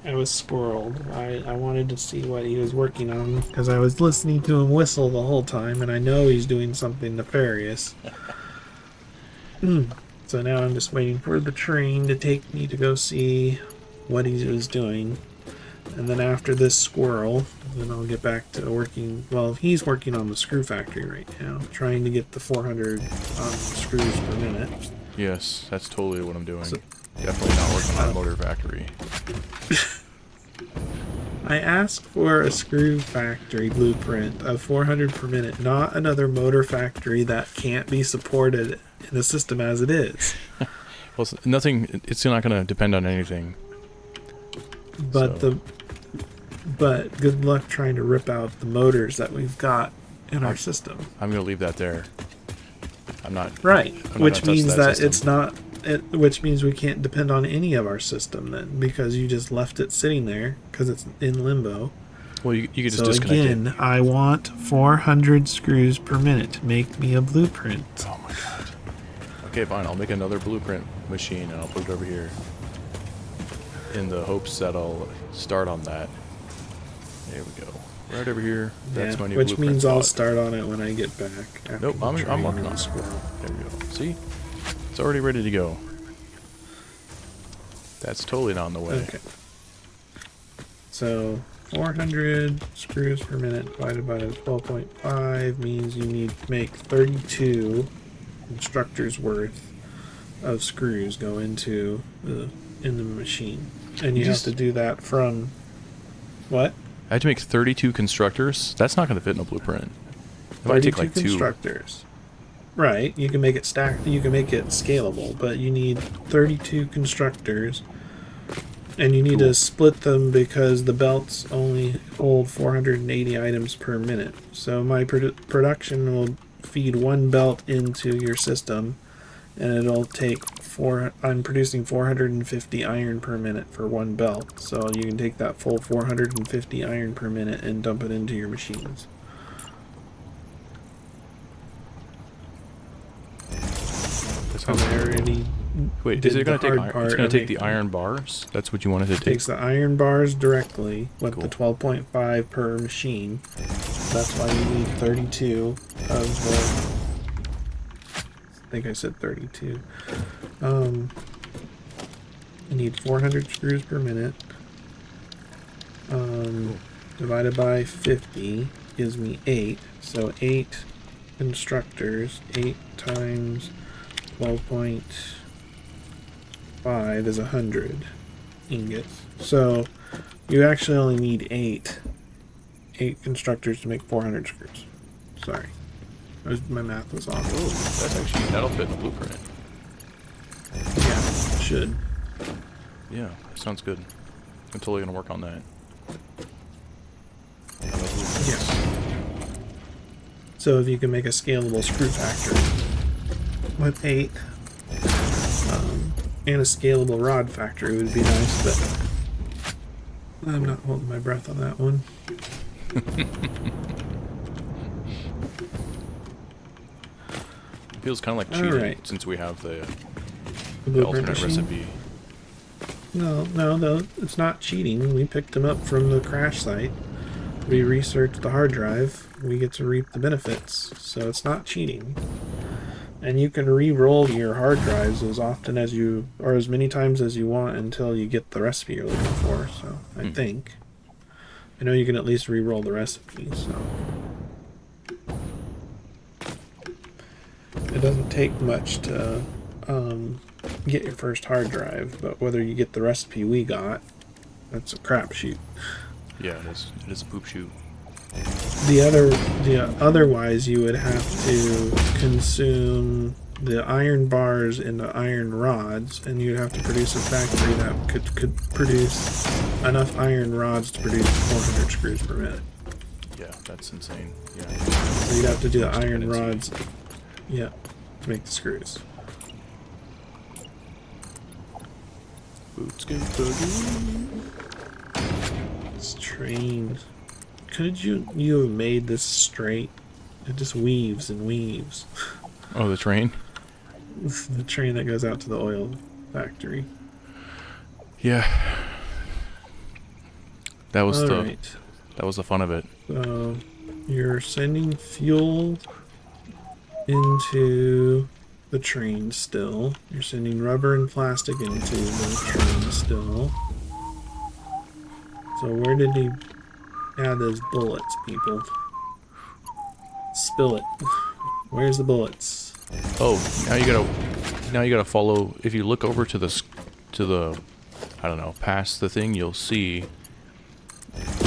I was squirreled. I wanted to see what he was working on because I was listening to him whistle the whole time, and I know he's doing something nefarious. So now I'm just waiting for the train to take me to go see what he was doing. And then after this squirrel, then I'll get back to working. Well, he's working on the screw factory right now, trying to get the 400 screws per minute. Yes, that's totally what I'm doing. So- Definitely not working on a motor factory. I asked for a screw factory blueprint of 400 per minute, not another motor factory that can't be supported in the system as it is. Well, nothing. It's not going to depend on anything. But So. but good luck trying to rip out the motors that we've got in our system. I'm going to leave that there. I'm not. Right, I'm not which gonna touch means that system. it's not. Which means we can't depend on any of our system then, because you just left it sitting there because it's in limbo. Well, you could just So disconnect again, it. I want 400 screws per minute. Make me a blueprint. Oh my god. Okay, fine. I'll make another blueprint machine and I'll put it over here. In the hopes that I'll start on that. There we go. Right over here. That's my new which blueprint means I'll spot. start on it when I get back. After Nope, I'm training working on the it. squirrel. There we go. See? It's already ready to go. That's totally not in the way. Okay. So 400 screws per minute divided by 12.5 means you need to make 32 constructors worth of screws go into in the machine, and you have to do that from what? I had to make 32 constructors. That's not going to fit in a blueprint. It might take like 2. Constructors. Right, you can make it stacked, you can make it scalable, but you need 32 constructors, and you need to split them because the belts only hold 480 items per minute. So my production will feed one belt into your system, and it'll take I'm producing 450 iron per minute for one belt. So you can take that full 450 iron per minute and dump it into your machines. Wait, is it going to take iron? It's going to take the iron bars? That's what you wanted to take? Takes the iron bars directly with Cool. the 12.5 per machine. That's why you need 32 of the... I think I said 32. You need 400 screws per minute. Divided by 50 gives me 8. So 8 constructors. 8 times 12.5 is 100 ingots. So you actually only need 8 constructors to make 400 screws. Sorry. My math was off. Oh, that's actually, that'll fit in the blueprint. Yeah, it should. Yeah, that sounds good. I'm totally going to work on that. Yes. So if you can make a scalable screw factory with 8, and a scalable rod factory would be nice, but I'm not holding my breath on that one. It feels kind of like cheating Alright. since we have the Blueprint alternate machine? recipe. No, it's not cheating. We picked them up from the crash site. We researched the hard drive. We get to reap the benefits. So it's not cheating. And you can re-roll your hard drives as often as you, or as many times as you want until you get the recipe you're looking for. So I think. I know you can at least re-roll the recipe, so. It doesn't take much to get your first hard drive, but whether you get the recipe we got, that's a crapshoot. Yeah, it is a poop shoot. Otherwise you would have to consume the iron bars into iron rods, and you'd have to produce a factory that could produce enough iron rods to produce 400 screws per minute. Yeah, that's insane. Yeah. So you'd have to do the iron rods, yeah, to make the screws. Boots go boogie. This train. Could you have made this straight? It just weaves and weaves. Oh, the train? The train that goes out to the oil factory. Yeah. That was Alright. that was the fun of it. So you're sending fuel into the train still. You're sending rubber and plastic into the train still. So where did he add those bullets, people? Spill it. Where's the bullets? Oh, now you gotta now you gotta follow. If you look over to the, I don't know, past the thing, you'll see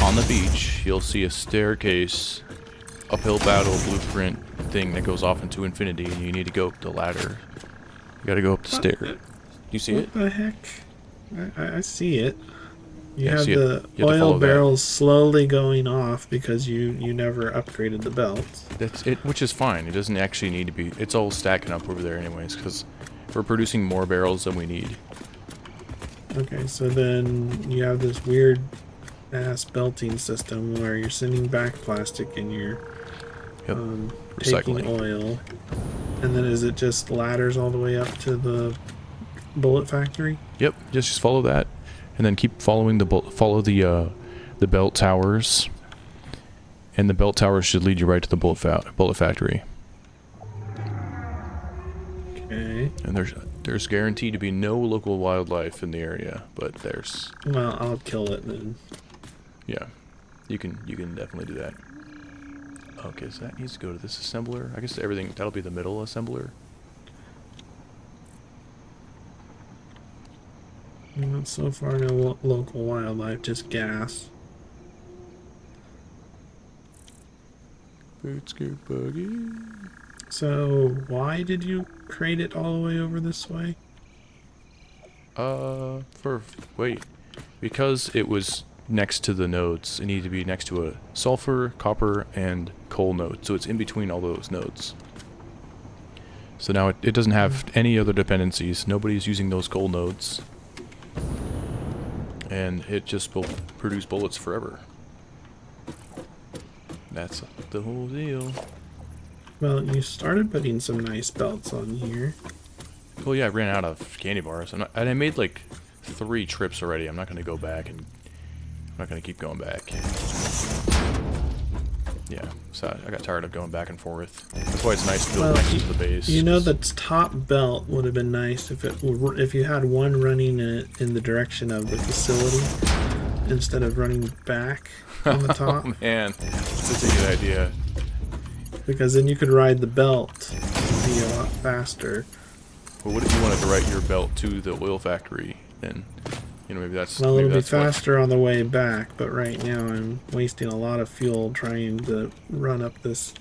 on the beach. You'll see a staircase, uphill battle blueprint thing that goes off into infinity, and you need to go up the ladder. You gotta go up the stair. You see it? What the heck? I see it. You Yeah, have see it. the You have to follow oil that. barrels slowly going off because you never upgraded the belts. That's it, which is fine. It doesn't actually need to be. It's all stacking up over there anyways, because we're producing more barrels than we need. Okay, so then you have this weird ass belting system where you're sending back plastic and you're Yep. taking Recycling. oil. And then is it just ladders all the way up to the bullet factory? Yep. Just follow that, and then keep following the the belt towers. And the belt towers should lead you right to the bullet factory. Okay. And there's guaranteed to be no local wildlife in the area, but there's, Well, I'll kill it then. yeah, you can definitely do that. Okay, so that needs to go to this assembler. I guess everything that'll be the middle assembler. So far, no local wildlife, just gas. Boots go buggy. So, why did you crate it all the way over this way? Because it was next to the nodes. It needed to be next to a sulfur, copper, and coal node. So it's in between all those nodes. So now it doesn't have any other dependencies. Nobody's using those coal nodes. And it just will produce bullets forever. That's the whole deal. Well, you started putting some nice belts on here. Well, yeah, I ran out of candy bars. And I made like 3 trips already. I'm not going to go back, and I'm not going to keep going back. Yeah, so I got tired of going back and forth. That's why it's nice to build next to the base. You know, the top belt would have been nice if you had one running in the direction of the facility instead of running back on the top. Oh man, that's such a good idea. Because then you could ride the belt and be a lot faster. Well, what if you wanted to ride your belt to the oil factory? Then, you know, maybe that's. Well, maybe it'll be that's what- faster on the way back, but right now I'm wasting a lot of fuel trying to run up this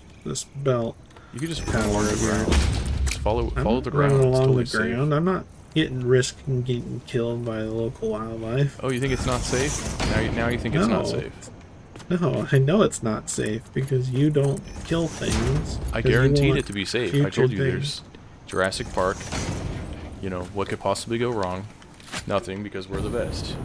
belt. You could just Power run along the over. ground. Just follow I'm the running ground. It's along totally the safe. ground. I'm not risking getting killed by the local wildlife. Oh, you think it's not safe? Now you think it's not No. safe. No, I know it's not safe because you don't kill things. I 'cause you guaranteed want it to be safe. I future told you things. there's Jurassic Park. You know, what could possibly go wrong? Nothing, because we're the best.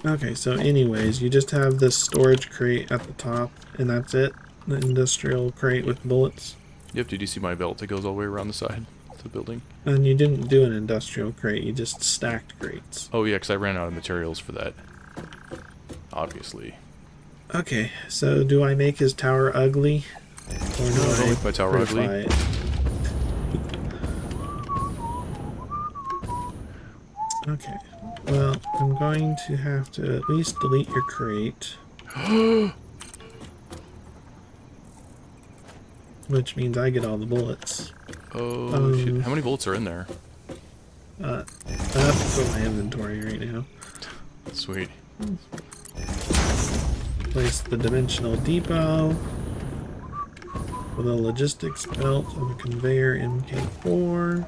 Okay, so anyways, you just have this storage crate at the top, and that's it? The industrial crate with bullets? Yep, did you see my belt that goes all the way around the side of the building? And you didn't do an industrial crate, you just stacked crates. Oh yeah, because I ran out of materials for that. Obviously. Okay, so do I make his tower ugly? Or do No, I don't I make my tower ugly. prettify it? Okay, well, I'm going to have to at least delete your crate. Which means I get all the bullets. Oh shit! How many bullets are in there? I have to fill my inventory right now. Sweet. Place the dimensional depot with a logistics belt of a conveyor MK4.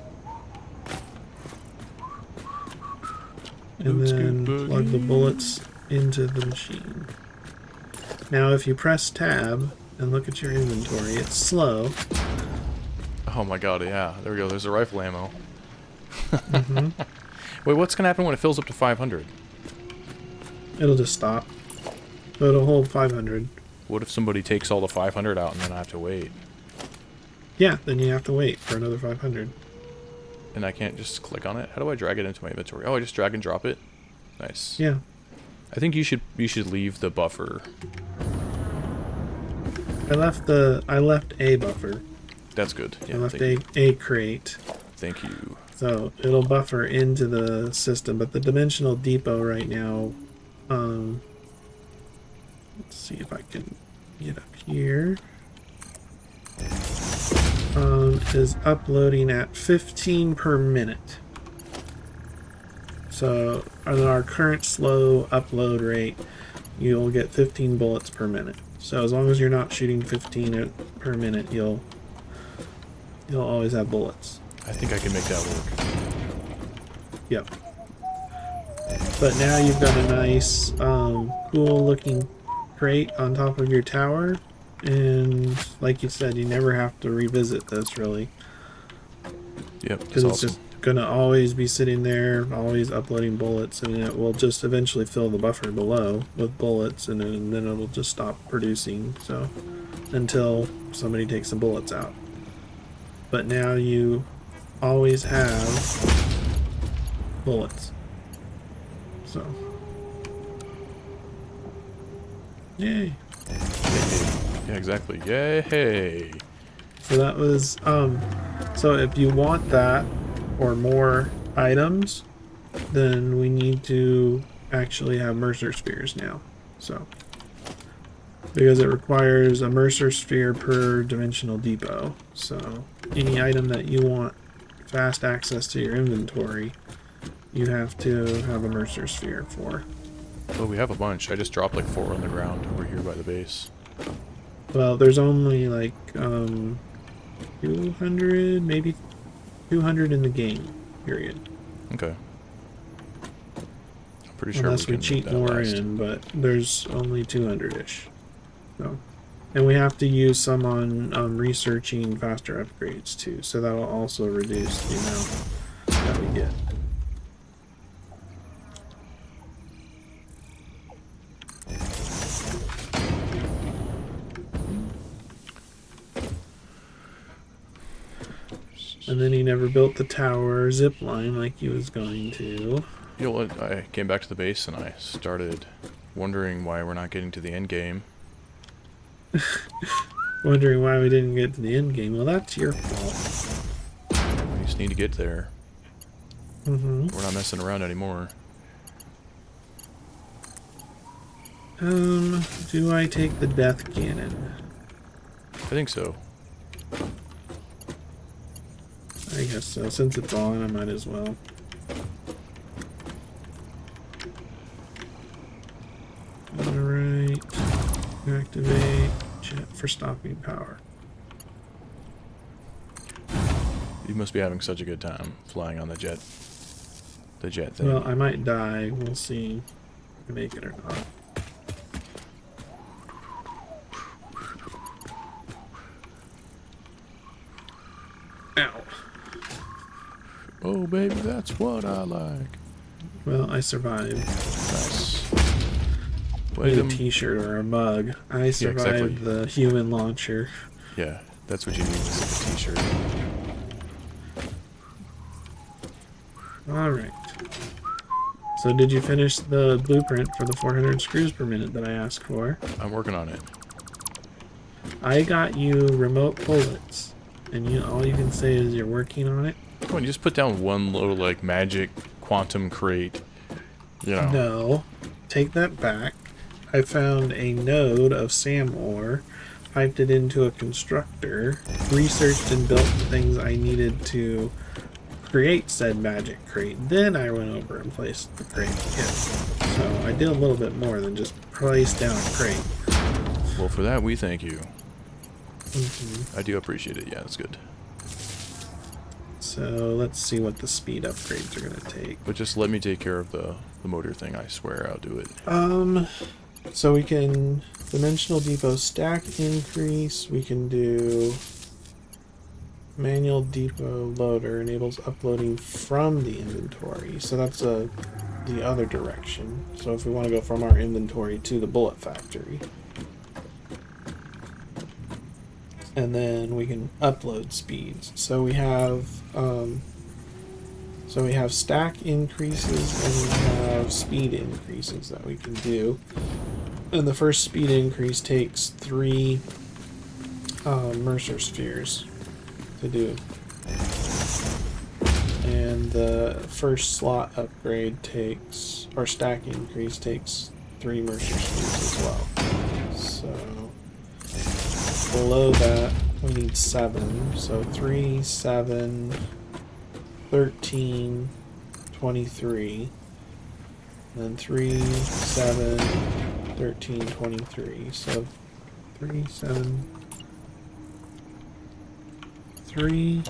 And Let's then go, plug the buddy. bullets into the machine. Now if you press tab and look at your inventory, it's slow. Oh my god, yeah. There we go. There's a rifle ammo. Hmm. Wait, what's gonna happen when it fills up to 500? It'll just stop. So it'll hold 500. What if somebody takes all the 500 out and then I have to wait? Yeah, then you have to wait for another 500. And I can't just click on it? How do I drag it into my inventory? Oh, I just drag and drop it? Nice. Yeah. I think you should leave the buffer. I left a buffer. That's good. I Yeah, left thank you. a crate. Thank you. So it'll buffer into the system, but the dimensional depot right now, let's see if I can get up here. is uploading at 15 per minute. So on our current slow upload rate, you'll get 15 bullets per minute. So as long as you're not shooting 15 per minute, you'll always have bullets. I think I can make that work. Yep. But now you've got a nice, cool looking crate on top of your tower. And like you said, you never have to revisit this really. Yep, Because it's awesome. just going to always be sitting there, always uploading bullets. And it will just eventually fill the buffer below with bullets. And then it'll just stop producing. So until somebody takes the bullets out. But now you always have bullets. So, yay. Yeah, exactly. Yay! So that was, so if you want that or more items, then we need to actually have Mercer Spheres now. So, because it requires a Mercer Sphere per dimensional depot. So, any item that you want fast access to your inventory, you have to have a Mercer Sphere for. Oh, we have a bunch. I just dropped like 4 on the ground over here by the base. Well, there's only like 200, maybe 200 in the game, period. Okay. I'm pretty sure Unless we can cheat make that more last. in, but there's only 200-ish. So, and we have to use some on researching faster upgrades too, so that'll also reduce the amount that we get. And then he never built the tower zip line like he was going to. You know what? I came back to the base and I started wondering why we're not getting to the end game. Wondering why we didn't get to the end game. Well, that's your fault. We just need to get there. Mm-hmm. We're not messing around anymore. Do I take the death cannon? I think so. I guess so. Since it's on, I might as well. Alright. Activate jet for stopping power. You must be having such a good time flying on the jet. The jet thing. Well, I might die. We'll see if I make it or not. Ow. Oh, baby, that's what I like. Well, I survived. Nice. Need a t-shirt or a mug. I survived exactly. the human launcher. Yeah, that's what you need, is a t-shirt. Alright. So did you finish the blueprint for the 400 screws per minute that I asked for? I'm working on it. I got you remote bullets. And all you can say is you're working on it? Come on, you just put down one little, like, magic quantum crate. You know. No. Take that back. I found a node of SAM ore, piped it into a constructor, researched and built the things I needed to create said magic crate. Then I went over and placed the crate. Yeah. So I did a little bit more than just place down a crate. Well, for that, we thank you. Mm-hmm. I do appreciate it. Yeah, that's good. So let's see what the speed upgrades are going to take. But just let me take care of the motor thing. I swear I'll do it. So we can dimensional depot stack increase. We can do manual depot loader enables uploading from the inventory. So that's the other direction. So if we want to go from our inventory to the bullet factory. And then we can upload speeds. So we have stack increases and we have speed increases that we can do. And the first speed increase takes 3 Mercer spheres to do. And the first slot upgrade takes, or stack increase takes 3 Mercer spheres as well. So below that, we need 7. So 3, 7, 13, 23. Then 3, 7, 13, 23. So 3, 7, 3,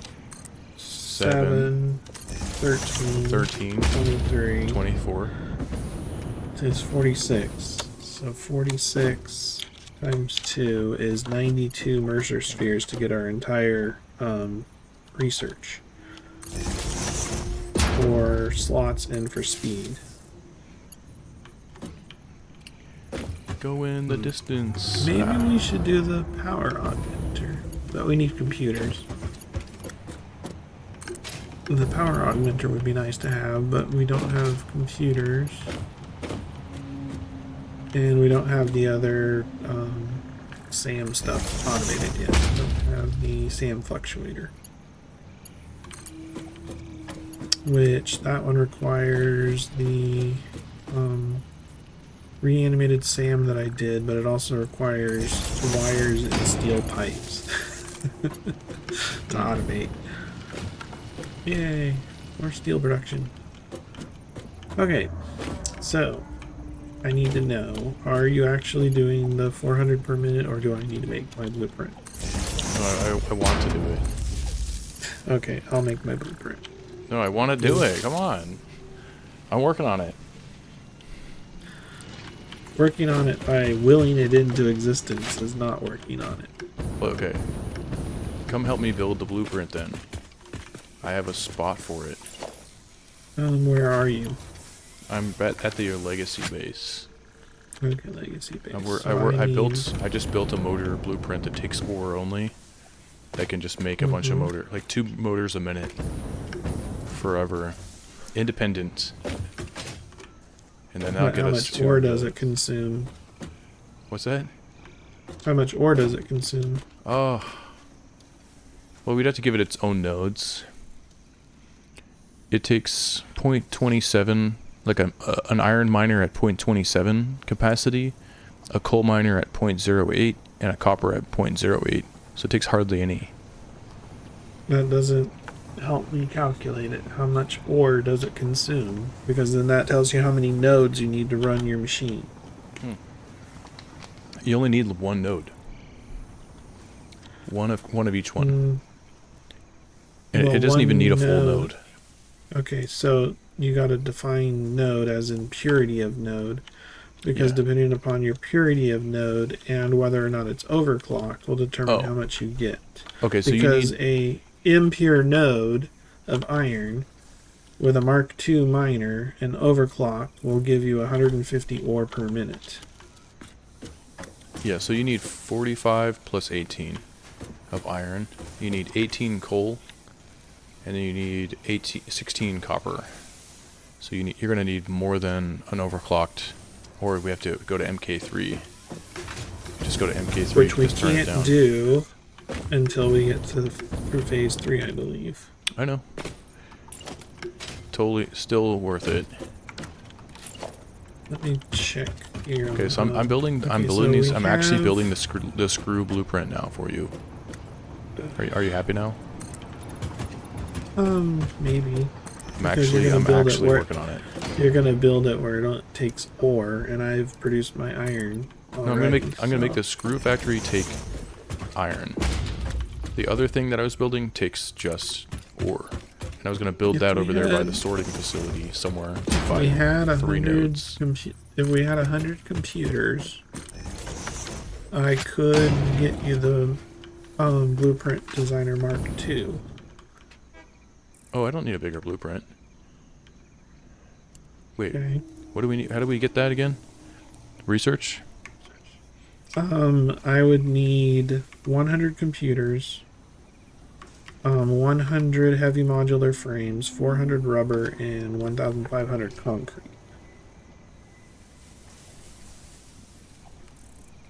7, 13, 23. 24. Is 46. So 46 times 2 is 92 Mercer spheres to get our entire research. For slots and for speed. Go in the distance. Maybe we should do the power augmenter. But we need computers. The power augmenter would be nice to have, but we don't have computers. And we don't have the other SAM stuff automated yet. We don't have the SAM fluctuator. Which, that one requires the reanimated SAM that I did, but it also requires wires and steel pipes to automate. Yay! More steel production. Okay, so I need to know, are you actually doing the 400 per minute, or do I need to make my blueprint? No, I want to do it. Okay, I'll make my blueprint. No, I want to do it. Come on. I'm working on it. Working on it by willing it into existence is not working on it. Well, okay. Come help me build the blueprint then. I have a spot for it. Where are you? I'm at your legacy base. Okay, legacy base. I just built a motor blueprint that takes ore only. That can just make a bunch of motor, like 2 motors a minute, forever, independent. And then that'll get us to. How much ore does it consume? What's that? How much ore does it consume? Oh. Well, we'd have to give it its own nodes. It takes 0.27, like an iron miner at 0.27 capacity, a coal miner at 0.08, and a copper at 0.08. So it takes hardly any. That doesn't help me calculate it. How much ore does it consume? Because then that tells you how many nodes you need to run your machine. You only need 1 node. One of each one. And Well, it doesn't even need a full node. node. Okay, so you got to define node as in purity of node, because depending upon your purity of node and whether or not it's overclocked will determine how much you get. Okay, so because a impure node of iron with a Mark II miner and overclock will give you 150 ore per minute. Yeah, so you need 45 plus 18 of iron. You need 18 coal, and then you need 16 copper. So you're going to need more than an overclocked, or we have to go to MK3. Just go to MK3. Which we just turn it down. can't do until we get through phase 3, I believe. I know. Totally, still worth it. Let me check here. Okay, so I'm building. Okay, I'm building so these. we I'm actually have- building the screw blueprint now for you. Are you happy now? Maybe. I'm Because you're actually gonna build it where- working on it. You're gonna build it where it takes ore, and I've produced my iron. No, I'm gonna make the screw factory take iron. The other thing that I was building takes just ore, and I was gonna build If that we over there by had- the sorting facility somewhere. If we had 3 nodes. if we had 100 computers, I could get you the Blueprint Designer Mark II. Oh, I don't need a bigger blueprint. Wait, Okay. what do we need? How do we get that again? Research? I would need 100 computers, 100 heavy modular frames, 400 rubber, and 1,500 concrete.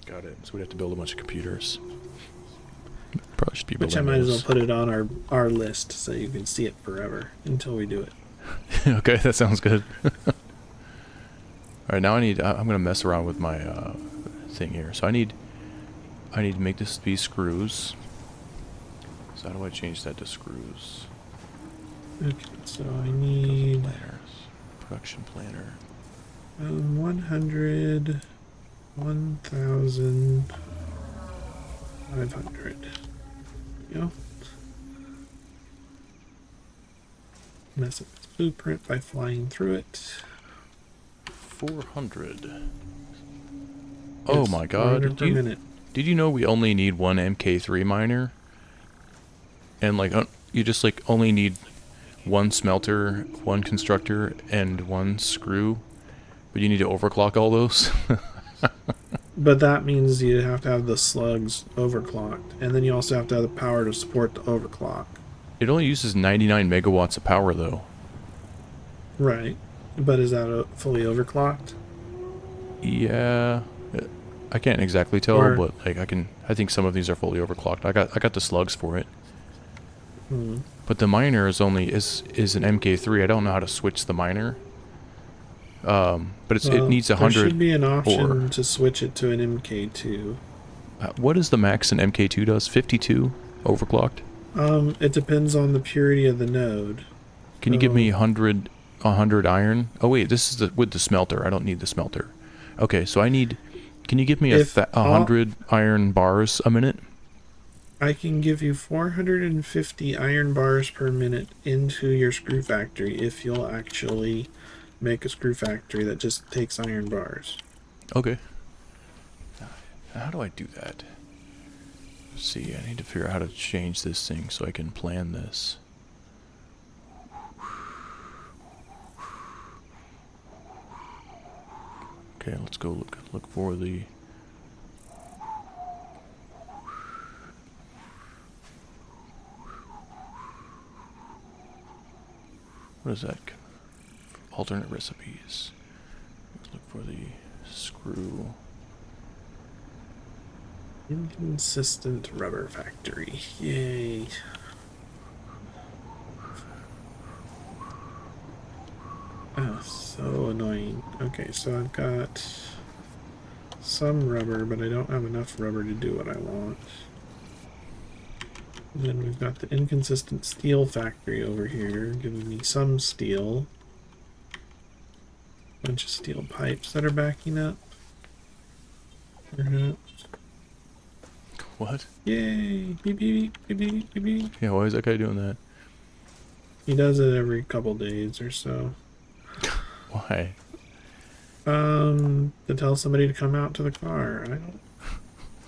Got it. So we'd have to build a bunch of computers. Probably should be Which I building might as well those. put it on our list so you can see it forever until we do it. Okay, that sounds good. Alright, now I'm gonna mess around with my thing here. So I need to make this these screws. So how do I change that to screws? Okay, so I Go to need planners. Production planner. 100, 1,500. You know, mess up its blueprint by flying through it. 400. Oh Yes, my god. 400 per minute. Did you know we only need one MK3 miner? And like, you just like only need one smelter, one constructor, and one screw. But you need to overclock all those? But that means you have to have the slugs overclocked, and then you also have to have the power to support the overclock. It only uses 99 megawatts of power though. Right. But is that fully overclocked? Yeah. I can't exactly tell, Or but like I think some of these are fully overclocked. I got the slugs for it. But the miner is only is an MK3. I don't know how to switch the miner. But it needs 100 there should be an option ore. to switch it to an MK2. What is the max an MK2 does? 52 overclocked? It depends on the purity of the node. Can you give me 100 iron? Oh wait, this is with the smelter. I don't need the smelter. Okay, so I need. Can you give me 100 iron bars a minute? I can give you 450 iron bars per minute into your screw factory if you'll actually make a screw factory that just takes iron bars. Okay. How do I do that? Let's see, I need to figure out how to change this thing so I can plan this. Okay, let's go look for the... What is that? Alternate recipes. Let's look for the screw. Inconsistent rubber factory. Yay. Oh, so annoying. Okay, so I've got some rubber, but I don't have enough rubber to do what I want. And then we've got the inconsistent steel factory over here, giving me some steel. Bunch of steel pipes that are backing up. Perhaps. What? Yay! Beep, beep, beep, beep, beep, beep. Yeah, why is that guy doing that? He does it every couple days or so. Why? To tell somebody to come out to the car. I don't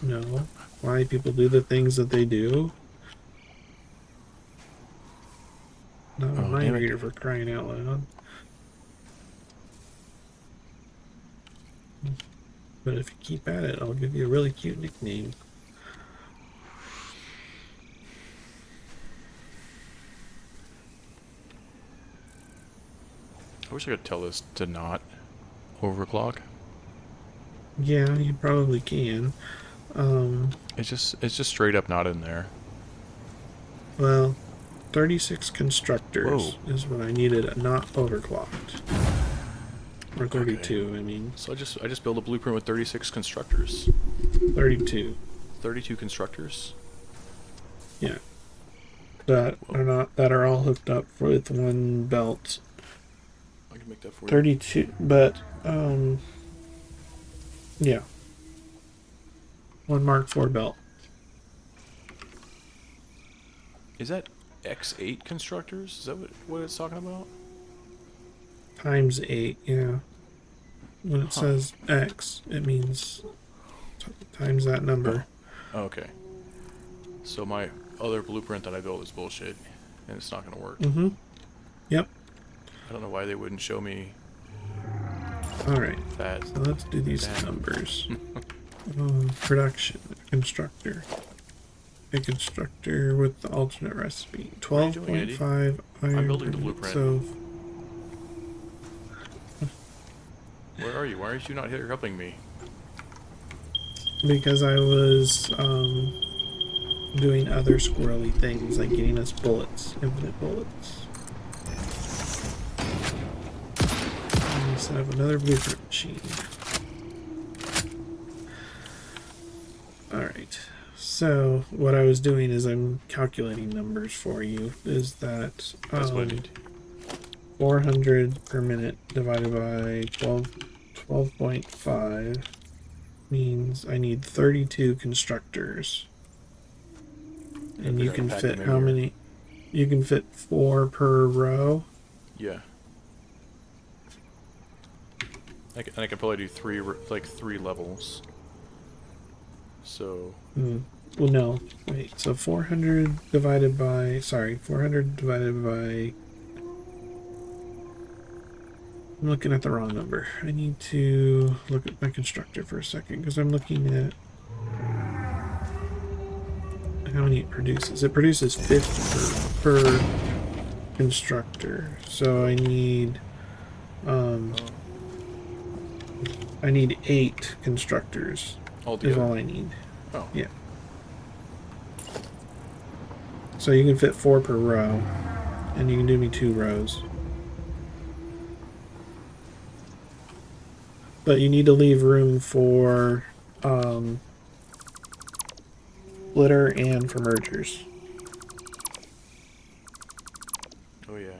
know why people do the things that they do. Not a mind reader, for crying out loud. But if you keep at it, I'll give you a really cute nickname. I wish I could tell this to not overclock. Yeah, you probably can. It's just straight up not in there. Well, 36 constructors Whoa. is what I needed, not overclocked. Or 32, okay. I mean. So I just built a blueprint with 36 constructors. 32. 32 constructors? Yeah. That are all hooked up with one belt. I can make that for you. 32, but yeah. One Mark IV belt. Is that X8 constructors? Is that what it's talking about? Times 8, yeah. When it says X, it means times that number. Oh, okay. So my other blueprint that I built is bullshit, and it's not gonna work. Mm-hmm. Yep. I don't know why they wouldn't show me. Alright, that. so let's do these numbers. Production, constructor. A constructor with the alternate recipe. 12.5 iron. I'm building the blueprint. So where are you? Why aren't you not here helping me? because I was doing other squirrely things like getting us bullets, infinite bullets. And set up another blueprint machine. Alright, So what I was doing is I'm calculating numbers for you. Is that That's what I need. 400 per minute divided by 12.5 means I need 32 constructors. And you can fit how many? You can fit 4 per row. Yeah. I can probably do 3 levels. So. Well, no. Wait. So 400 divided by. Sorry, 400 divided by. I'm looking at the wrong number. I need to look at my constructor for a second because I'm looking at how many it produces. It produces 50 per constructor. So I need 8 constructors. Altogether? Is all I need. Oh. Yeah. So you can fit 4 per row, and you can do me 2 rows. But you need to leave room for splitter and for mergers. Oh yeah.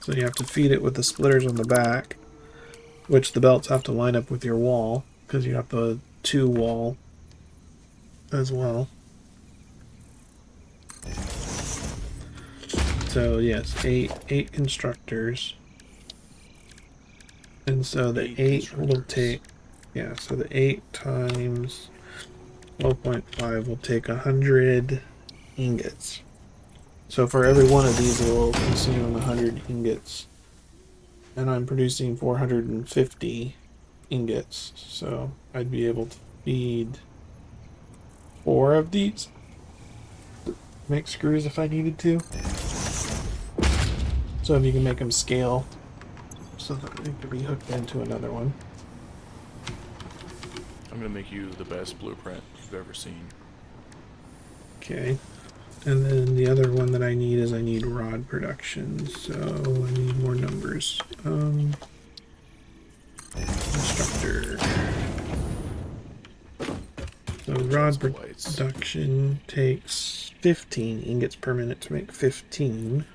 So you have to feed it with the splitters on the back, which the belts have to line up with your wall, because you have the 2 wall as well. So yes, eight constructors. And so the 8 will take, yeah, so the 8 times 12.5 will take 100 ingots. So for every one of these, it will consume 100 ingots. And I'm producing 450 ingots. So I'd be able to feed 4 of these. Make screws if I needed to. So if you can make them scale so that they could be hooked into another one. I'm gonna make you the best blueprint you've ever seen. Okay. And then the other one that I need is I need rod production. So I need more numbers. Constructor. So rod production takes 15 ingots per minute to make 15.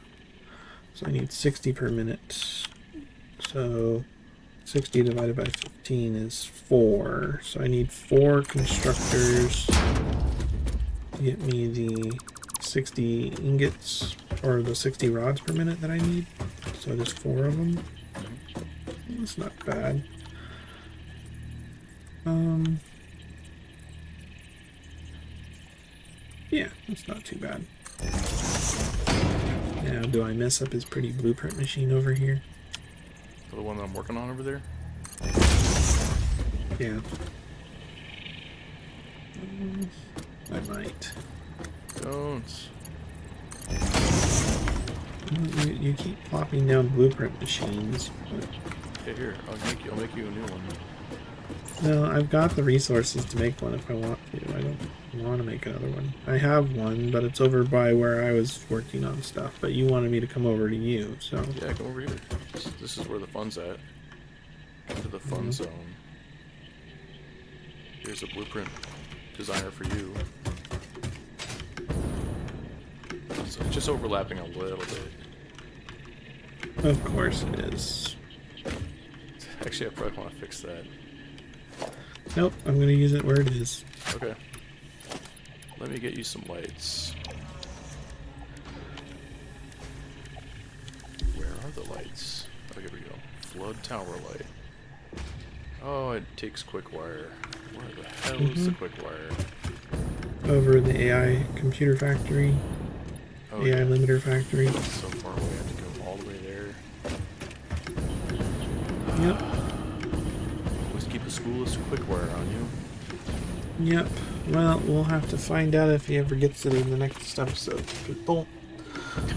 So I need 60 per minute. So 60 divided by 15 is 4. So I need 4 constructors to get me the 60 ingots, or the 60 rods per minute that I need. So just 4 of them. That's not bad. Yeah, that's not too bad. Now, do I mess up his pretty blueprint machine over here? The one that I'm working on over there? Yeah. I might. Don't. You keep plopping down blueprint machines. But... Okay, here. I'll make you a new one. No, I've got the resources to make one if I want to. I don't want to make another one. I have one, but it's over by where I was working on stuff. But you wanted me to come over to you, so... Yeah, come over here. This is where the fun's at. Come to the fun zone. Here's a blueprint designer for you. So it's just overlapping a little bit. Of course it is. Actually, I probably want to fix that. Nope, I'm going to use it where it is. Okay. Let me get you some lights. Where are the lights? Oh, here we go. Flood tower light. Oh, it takes quick wire. Where the hell is the quick wire? Over the AI computer factory. Oh, AI yeah. limiter factory. It's so far away, I have to go all the way there. Yep. Always keep a spoolless quick wire on you. Yep. Well, we'll have to find out if he ever gets it in the next episode, people.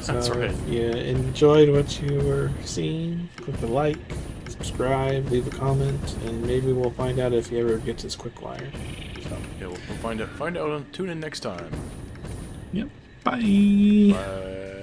That's right. If you enjoyed what you were seeing, click the like, subscribe, leave a comment, and maybe we'll find out if he ever gets his quick wire. So. Yeah, we'll find out. Tune in next time. Yep. Bye. Bye.